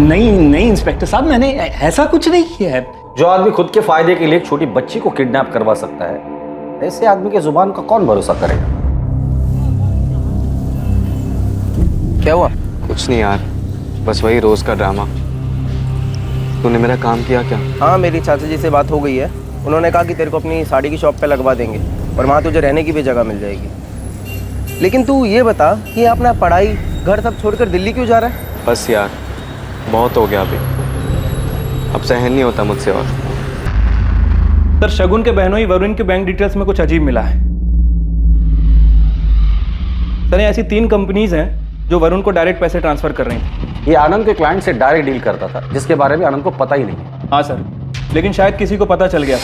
नहीं इंस्पेक्टर साहब, मैंने ऐसा कुछ नहीं किया है। जो आदमी खुद के फायदे के लिए एक छोटी बच्ची को किडनैप करवा सकता है, ऐसे आदमी के जुबान का कौन भरोसा करेगा? क्या हुआ? कुछ नहीं यार, बस वही रोज का ड्रामा। तूने मेरा काम किया क्या? हाँ, मेरी चाचा जी से बात हो गई है। उन्होंने कहा कि तेरे को अपनी साड़ी की शॉप पे लगवा देंगे और वहाँ तुझे रहने की भी जगह मिल जाएगी। लेकिन तू ये बता कि अपना पढ़ाई घर सब छोड़कर दिल्ली क्यों जा रहा है? बस यार, बहुत हो गया अभी, अब सहन नहीं होता मुझसे और। सर शगुन के बहनोई वरुण के बैंक डिटेल्स में कुछ अजीब मिला है। सर ये ऐसी 3 कंपनीज हैं जो वरुण को डायरेक्ट पैसे ट्रांसफर कर रही थी। ये आनंद के क्लाइंट से डायरेक्ट डील करता था, जिसके बारे में आनंद को पता ही नहीं। हाँ सर, लेकिन शायद किसी को पता चल गया।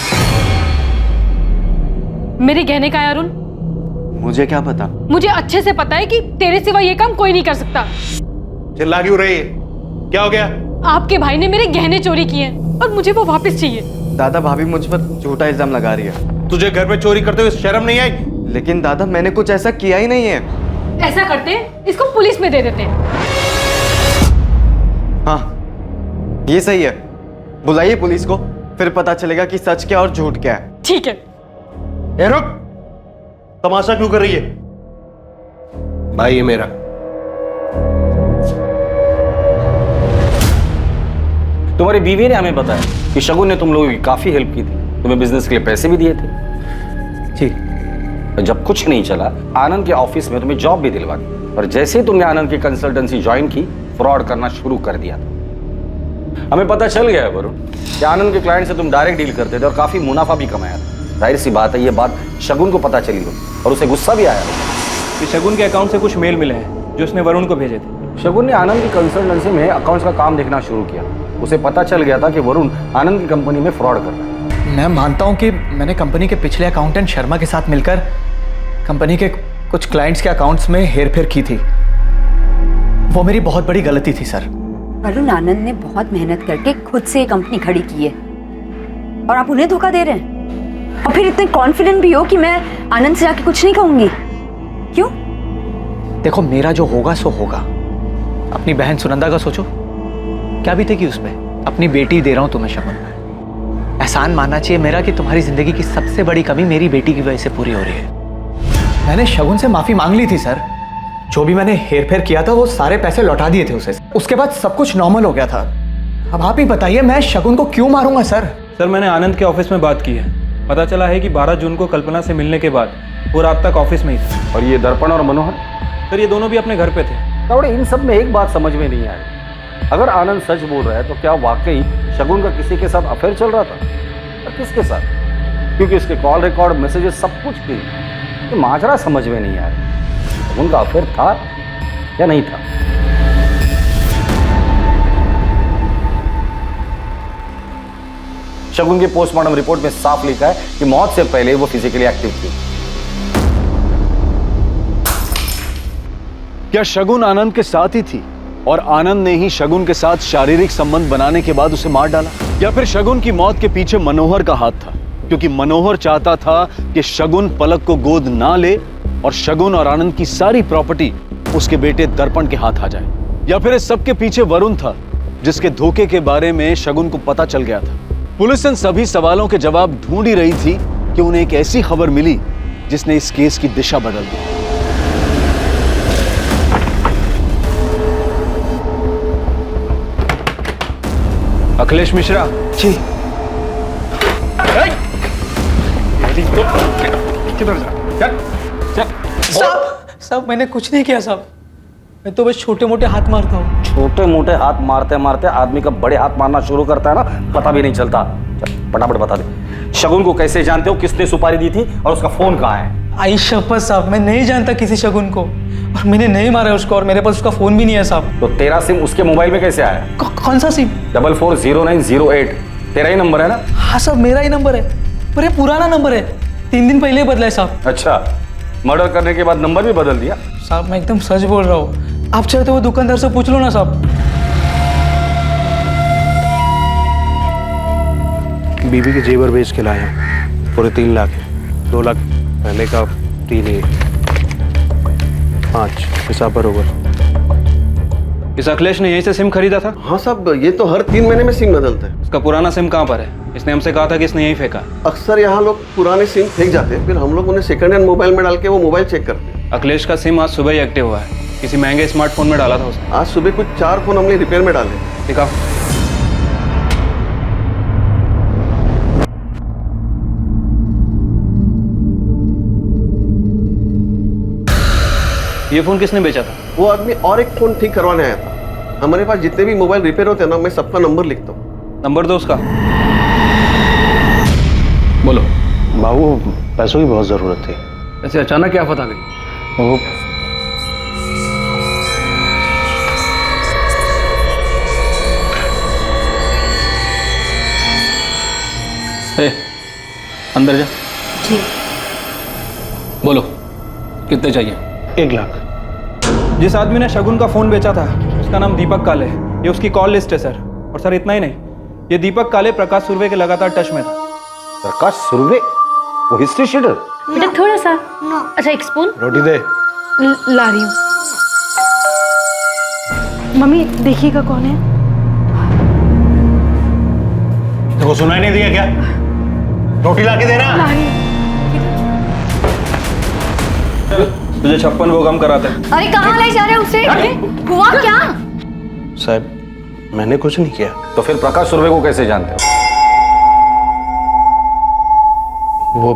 मेरे गहने का है अरुण। मुझे क्या पता? मुझे अच्छे से पता है कि तेरे सिवा ये काम कोई नहीं कर सकता। चिल्ला क्यों रही है? क्या हो गया? आपके भाई ने मेरे गहने चोरी किए हैं और मुझे वो वापस चाहिए। दादा, भाभी मुझ पर झूठा इल्जाम लगा रही है। तुझे घर में चोरी करते हुए शर्म नहीं आई? लेकिन दादा, मैंने कुछ ऐसा किया ही नहीं है। ऐसा करते इसको पुलिस में दे देते। हाँ, ये सही है। बुलाइए पुलिस को, फिर पता चलेगा कि सच क्या और झूठ क्या है। ठीक है। रुक, तमाशा क्यों कर रही है? भाई ये मेरा। तुम्हारी बीवी ने हमें बताया कि शगुन ने तुम लोगों की काफी हेल्प की थी, तुम्हें बिजनेस के लिए पैसे भी दिए थे। जी। जब कुछ नहीं चला, आनंद के ऑफिस में तुम्हें जॉब भी दिलवा दी और जैसे ही तुमने आनंद की कंसल्टेंसी ज्वाइन की, फ्रॉड करना शुरू कर दिया था। हमें पता चल गया है वरुण कि आनंद के क्लाइंट से तुम डायरेक्ट डील करते थे और काफी मुनाफा भी कमाया था। जाहिर सी बात है, ये बात शगुन को पता चली हो और उसे गुस्सा भी आया कि शगुन के अकाउंट से कुछ मेल मिले हैं जो उसने वरुण को भेजे थे। शगुन ने आनंद की कंसल्टेंसी में अकाउंट्स का काम देखना शुरू किया। उसे पता चल गया था कि वरुण आनंद की कंपनी में फ्रॉड कर रहा है। मैं मानता हूं कि मैंने कंपनी के पिछले अकाउंटेंट शर्मा के साथ मिलकर कंपनी के कुछ क्लाइंट्स के अकाउंट्स में हेरफेर की थी। वो मेरी बहुत बड़ी गलती थी सर। वरुण आनंद ने बहुत मेहनत करके खुद से ये कंपनी खड़ी की है और आप उन्हें धोखा दे रहे हैं और फिर इतने कॉन्फिडेंट भी हो कि मैं आनंद से जाके कुछ नहीं कहूंगी। क्यों? देखो, मेरा जो होगा सो होगा। अपनी बहन सुनंदा का सोचो, क्या बीतेगी उस पर। अपनी बेटी दे रहा हूं तुम्हें शगुन। एहसान मानना चाहिए मेरा कि तुम्हारी जिंदगी की सबसे बड़ी कमी मेरी बेटी की वजह से पूरी हो रही है। मैंने शगुन से माफी मांग ली थी सर। जो भी मैंने हेरफेर किया था वो सारे पैसे लौटा दिए थे उसे। उसके बाद सब कुछ नॉर्मल हो गया था। अब आप ही बताइए, मैं शगुन को क्यों मारूंगा सर? सर मैंने आनंद के ऑफिस में बात की है। पता चला है कि 12 जून को कल्पना से मिलने के बाद वो रात तक ऑफिस में ही था। और ये दर्पण और मनोहर? सर ये दोनों भी अपने घर पे थे। तावड़े, इन सब में एक बात समझ में नहीं आई। अगर आनंद सच बोल रहा है तो क्या वाकई शगुन का किसी के साथ अफेयर चल रहा था? और किसके साथ? क्योंकि इसके कॉल रिकॉर्ड, मैसेजेस सब कुछ भी तो माजरा समझ में नहीं आ रहा। शगुन का अफेयर था या नहीं था? शगुन की पोस्टमार्टम रिपोर्ट में साफ लिखा है कि मौत से पहले वो फिजिकली एक्टिव थी। क्या शगुन आनंद के साथ ही थी और आनंद ने ही शगुन के साथ शारीरिक संबंध बनाने के बाद उसे मार डाला? या फिर शगुन की मौत के पीछे मनोहर का हाथ था, क्योंकि मनोहर चाहता था कि शगुन पलक को गोद ना ले और शगुन और आनंद की सारी प्रॉपर्टी उसके बेटे दर्पण के हाथ आ जाए? या फिर इस सबके पीछे वरुण था, जिसके धोखे के बारे में शगुन को पता चल गया था? पुलिस इन सभी सवालों के जवाब ढूंढ ही रही थी कि उन्हें एक ऐसी खबर मिली जिसने इस केस की दिशा बदल दी। अखिलेश मिश्रा जी। किधर जा? साहब मैंने कुछ नहीं किया साहब, मैं तो बस छोटे मोटे हाथ मारता हूँ। छोटे मोटे हाथ मारते मारते आदमी का बड़े हाथ मारना शुरू करता है ना, पता भी नहीं चलता। फटाफट बता दे, शगुन को कैसे जानते हो? किसने सुपारी दी थी और उसका फोन कहाँ है? आई शपथ साहब, मैं नहीं जानता किसी शगुन को, और मैंने नहीं मारा उसको, और मेरे पास उसका फोन भी नहीं है साहब। तो तेरा सिम उसके मोबाइल में कैसे आया? कौन सा सिम? 440908 तेरा ही नंबर है ना? हाँ साहब मेरा ही नंबर है, पर ये पुराना नंबर है, 3 दिन पहले बदला है साहब। अच्छा, मर्डर करने के बाद नंबर भी बदल दिया? साहब मैं एकदम सच बोल रहा हूँ, आप चाहे तो वो दुकानदार से पूछ लो ना साहब। बीबी के जेवर बेच के लाया हूँ, पूरे 3 लाख है। 2 लाख पहले का, 3 ही 5 हिसाब बरोबर। इस अखिलेश ने यहीं से सिम खरीदा था? हाँ साहब, ये तो हर 3 महीने में सिम बदलता है। इसका पुराना सिम कहाँ पर है? इसने हमसे कहा था कि इसने यहीं फेंका। अक्सर यहाँ लोग पुराने सिम फेंक जाते हैं, फिर हम लोग उन्हें सेकंड हैंड मोबाइल में डाल के वो मोबाइल चेक करते हैं। अखिलेश का सिम आज सुबह ही एक्टिव हुआ है, किसी महंगे स्मार्टफोन में डाला था उसने। आज सुबह कुछ 4 फोन हमने रिपेयर में डाले। दिखाओ। ये फोन किसने बेचा था? वो आदमी और एक फोन ठीक करवाने आया था। हमारे पास जितने भी मोबाइल रिपेयर होते हैं ना, मैं सबका नंबर लिखता हूँ। नंबर दो उसका। बोलो। बाबू, पैसों की बहुत जरूरत थी। ऐसे अचानक क्या आफत आ गई? वो अंदर जा। जी। बोलो, कितने चाहिए? 1 लाख। जिस आदमी ने शगुन का फोन बेचा था उसका नाम दीपक काले है, ये उसकी कॉल लिस्ट है सर। और सर इतना ही नहीं, ये दीपक काले प्रकाश सुर्वे के लगातार टच में था। प्रकाश सुर्वे? वो हिस्ट्री शीटर? बेटा थोड़ा सा। अच्छा एक स्पून रोटी दे। ला रही हूँ। मम्मी देखिएगा कौन है। देखो सुनाई नहीं दिया क्या? रोटी लाके देना। तुझे 56 वो कम कराते हैं। अरे कहाँ ले जा रहे हो उसे? हुआ क्या? साहब मैंने कुछ नहीं किया। तो फिर प्रकाश सुर्वे को कैसे जानते हो? वो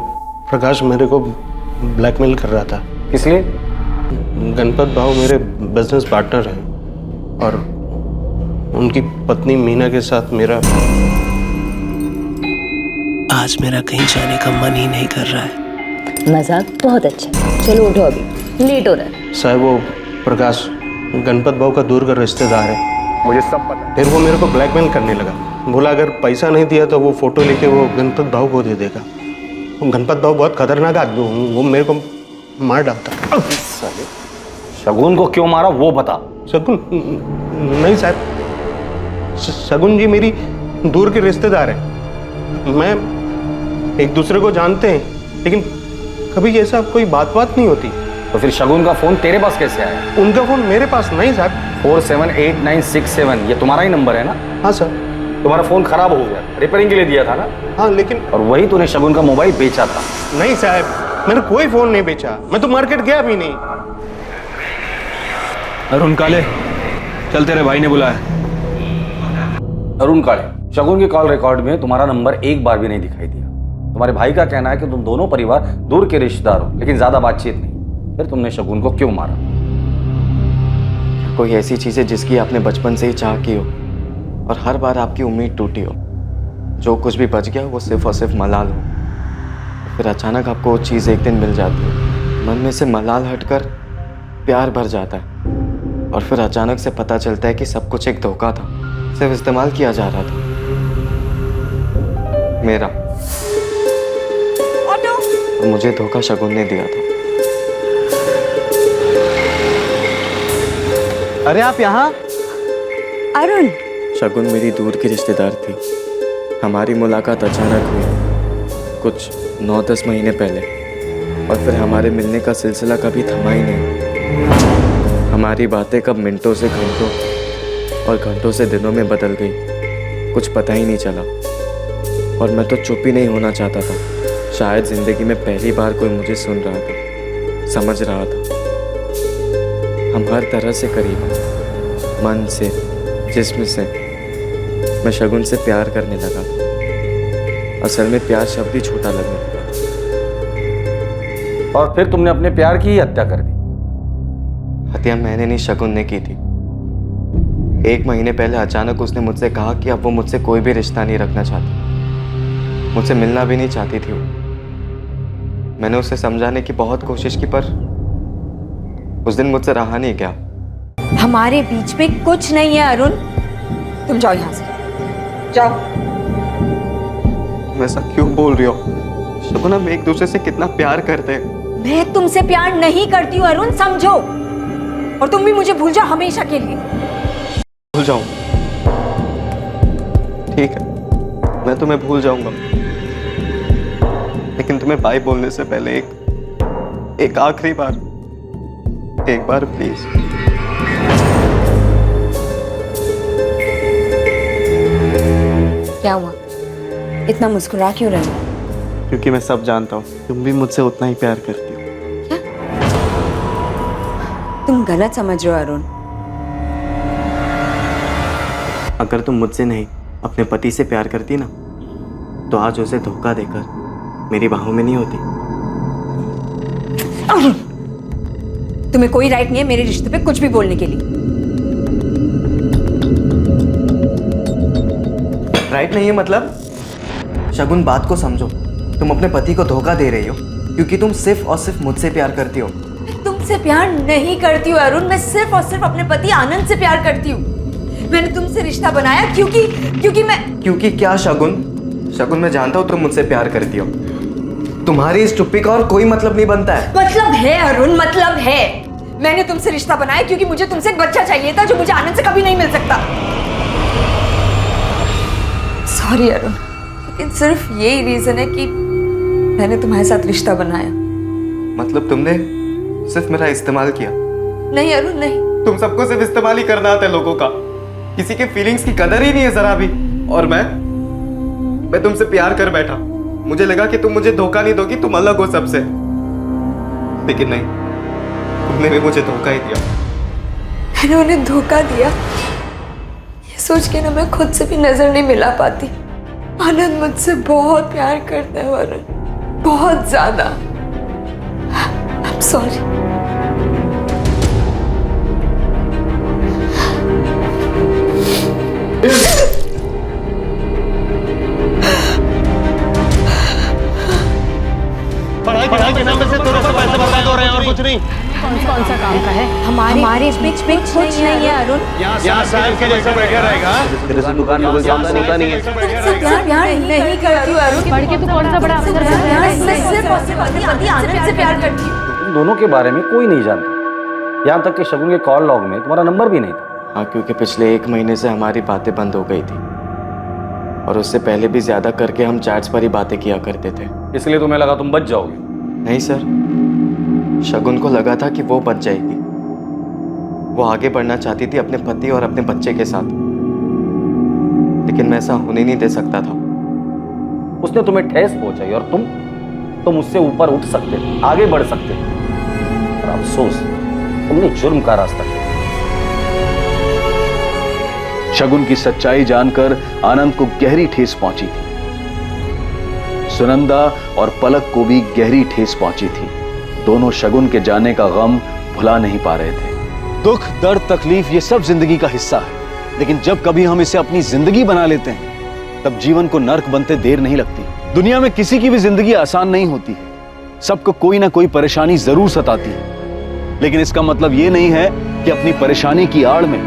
प्रकाश मेरे को ब्लैकमेल कर रहा था। किस लिए? गणपत भाव मेरे बिजनेस पार्टनर हैं और उनकी पत्नी मीना के साथ मेरा आज मेरा कहीं जाने का मन ही नहीं कर रहा है। मजाक बहुत अच्छा, चलो उठो अभी, लेट हो रहा है। साहब वो प्रकाश गणपत भाव का दूर का रिश्तेदार है, मुझे सब पता। फिर वो मेरे को ब्लैकमेल करने लगा, बोला अगर पैसा नहीं दिया तो वो फोटो लेके वो गणपत भाव को दे देगा। गणपत भाव बहुत खतरनाक आदमी, वो मेरे को मार डालता। शगुन को क्यों मारा वो बता। शगुन नहीं साहब, शगुन जी मेरी दूर के रिश्तेदार है। मैं एक दूसरे को जानते हैं, लेकिन कभी ऐसा कोई बात नहीं होती। तो फिर शगुन का फोन तेरे पास कैसे आया? उनका फोन मेरे पास नहीं साहब। 478967 ये तुम्हारा ही नंबर है ना? हाँ सर। तुम्हारा फोन खराब हो गया, रिपेयरिंग के लिए दिया था ना? हाँ लेकिन। और वही तूने शगुन का मोबाइल बेचा था? नहीं साहब, मैंने कोई फोन नहीं बेचा, मैं तो मार्केट गया भी नहीं। अरुण काले, चल तेरे भाई ने बुलाया। अरुण काले, शगुन के कॉल रिकॉर्ड में तुम्हारा नंबर एक बार भी नहीं दिखाई दिया। तुम्हारे भाई का कहना है कि तुम दोनों परिवार दूर के रिश्तेदार हो, लेकिन ज्यादा बातचीत नहीं। फिर तुमने शगुन को क्यों मारा? कोई ऐसी चीज है जिसकी आपने बचपन से ही चाह की हो और हर बार आपकी उम्मीद टूटी हो, जो कुछ भी बच गया वो सिर्फ और सिर्फ मलाल हो, फिर अचानक आपको वो चीज़ एक दिन मिल जाती है, मन में से मलाल हटकर प्यार भर जाता है और फिर अचानक से पता चलता है कि सब कुछ एक धोखा था, सिर्फ इस्तेमाल किया जा रहा था मेरा। और मुझे धोखा शगुन ने दिया था। अरे आप यहाँ? अरुण। शगुन मेरी दूर की रिश्तेदार थी। हमारी मुलाकात अचानक हुई कुछ 9-10 महीने पहले, और फिर हमारे मिलने का सिलसिला कभी थमा ही नहीं। हमारी बातें कब मिनटों से घंटों और घंटों से दिनों में बदल गई, कुछ पता ही नहीं चला। और मैं तो चुप ही नहीं होना चाहता था। शायद जिंदगी में पहली बार कोई मुझे सुन रहा था, समझ रहा था। हम हर तरह से करीब हैं, मन से, जिस्म से। मैं शगुन से प्यार करने लगा। असल में प्यार शब्द ही छोटा लगने लगा। और फिर तुमने अपने प्यार की ही हत्या कर दी। हत्या मैंने नहीं, शगुन ने की थी। 1 महीने पहले अचानक उसने मुझसे कहा कि अब वो मुझसे कोई भी रिश्ता नहीं रखना चाहती, मुझसे मिलना भी नहीं चाहती थी वो। मैंने उसे समझाने की बहुत कोशिश की, पर उस दिन मुझसे रहा नहीं गया। हमारे बीच में कुछ नहीं है अरुण, तुम जाओ यहाँ से, जाओ। तुम ऐसा क्यों बोल रही हो शगुन? हम एक दूसरे से कितना प्यार करते हैं। मैं तुमसे प्यार नहीं करती हूँ अरुण, समझो। और तुम भी मुझे भूल जाओ हमेशा के लिए। भूल जाऊं? ठीक है, मैं तुम्हें भूल जाऊंगा, लेकिन तुम्हें बाय बोलने से पहले एक आखिरी बार, एक बार प्लीज। क्या हुआ? इतना मुस्कुरा क्यों रहे हो? क्योंकि मैं सब जानता हूँ, तुम भी मुझसे उतना ही प्यार करती हो। क्या? तुम गलत समझ रहे हो अरुण। अगर तुम मुझसे नहीं अपने पति से प्यार करती ना, तो आज उसे धोखा देकर मेरी बाहों में नहीं होती। अरुण, तुम्हें कोई राइट नहीं है मेरे रिश्ते पे कुछ भी बोलने के लिए। राइट नहीं है मतलब? शगुन, बात को समझो। तुम अपने पति को धोखा दे रही हो क्योंकि तुम सिर्फ और सिर्फ मुझसे प्यार करती हो। तुमसे प्यार नहीं करती हूँ अरुण, मैं सिर्फ और सिर्फ अपने पति आनंद से प्यार करती हूँ। मैंने तुमसे रिश्ता बनाया क्योंकि क्या शगुन? शगुन, मैं जानता हूँ तुम मुझसे प्यार करती हो। तुम्हारी इस चुप्पी का और कोई मतलब नहीं बनता है। मतलब है अरुण, मतलब है। मैंने तुमसे रिश्ता बनाया क्योंकि मुझे तुमसे एक बच्चा चाहिए था जो मुझे आनंद से कभी नहीं मिल सकता। सॉरी अरुण, लेकिन सिर्फ यही रीजन है कि मैंने तुम्हारे साथ रिश्ता बनाया। मतलब तुमने सिर्फ मेरा इस्तेमाल किया? नहीं अरुण, नहीं। तुम सबको सिर्फ इस्तेमाल ही करना आता है लोगों का, किसी के फीलिंग्स की कदर ही नहीं है जरा भी। और मैं तुमसे प्यार कर बैठा। मुझे लगा कि तुम मुझे धोखा नहीं दोगी, तुम अलग हो सबसे, लेकिन नहीं, तुमने भी मुझे धोखा ही दिया। मैंने उन्हें धोखा दिया ये सोच के ना मैं खुद से भी नजर नहीं मिला पाती। आनंद मुझसे बहुत प्यार करता है वरुण, बहुत ज्यादा। I'm sorry। पढ़ाई के नाम पे सिर्फ पैसे बर्बाद हो रहे हैं और कुछ नहीं। कौन सा काम का है? हमारे बीच कुछ नहीं है अरुण। यहाँ साहब के जैसा बैठा रहेगा। तेरे से दुकान में कोई काम होता नहीं है। तुमसे प्यार नहीं करती हूँ अरुण। पढ़ के तू कौन सा बड़ा अफसर बन गया? मैं सिर्फ और सिर्फ अपने पति आनंद से प्यार करती हूँ। तुम दोनों के बारे में कोई नहीं जानता, यहाँ तक कि शगुन के कॉल लॉग में तुम्हारा नंबर भी नहीं था। हाँ, क्योंकि पिछले 1 महीने से हमारी बातें बंद हो गई थी, और उससे पहले भी ज्यादा करके हम चैट्स पर ही बातें किया करते थे। इसलिए तुम्हें लगा तुम बच जाओगे? नहीं सर, शगुन को लगा था कि वो बच जाएगी। वो आगे बढ़ना चाहती थी अपने पति और अपने बच्चे के साथ, लेकिन मैं ऐसा होने नहीं दे सकता था। उसने तुम्हें ठेस पहुंचाई और तुम उससे ऊपर उठ सकते थे, आगे बढ़ सकते थे, और अफसोस तुमने जुर्म का रास्ता किया। शगुन की सच्चाई जानकर आनंद को गहरी ठेस पहुंची थी। सुनंदा और पलक को भी गहरी ठेस पहुंची थी। दोनों शगुन के जाने का गम भुला नहीं पा रहे थे। दुख, दर्द, तकलीफ ये सब जिंदगी का हिस्सा है, लेकिन जब कभी हम इसे अपनी जिंदगी बना लेते हैं तब जीवन को नर्क बनते देर नहीं लगती। दुनिया में किसी की भी जिंदगी आसान नहीं होती है, सबको कोई ना कोई परेशानी जरूर सताती है, लेकिन इसका मतलब ये नहीं है कि अपनी परेशानी की आड़ में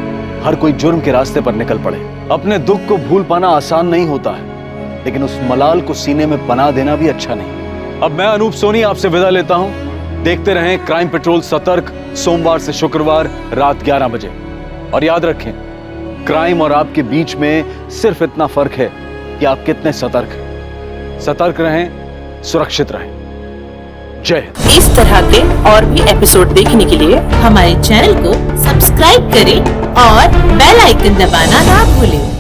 हर कोई जुर्म के रास्ते पर निकल पड़े। अपने दुख को भूल पाना आसान नहीं होता है, लेकिन उस मलाल को सीने में बना देना भी अच्छा नहीं। अब मैं अनूप सोनी आपसे विदा लेता हूं। देखते रहें क्राइम पेट्रोल सतर्क, सोमवार से शुक्रवार रात 11 बजे। और याद रखें, क्राइम और आपके बीच में सिर्फ इतना फर्क है कि आप कितने सतर्क हैं। सतर्क रहें, सुरक्षित रहें। जय हिंद। इस तरह के और भी एपिसोड देखने के लिए हमारे चैनल को सब्सक्राइब करें और बेल आइकन दबाना ना भूलें।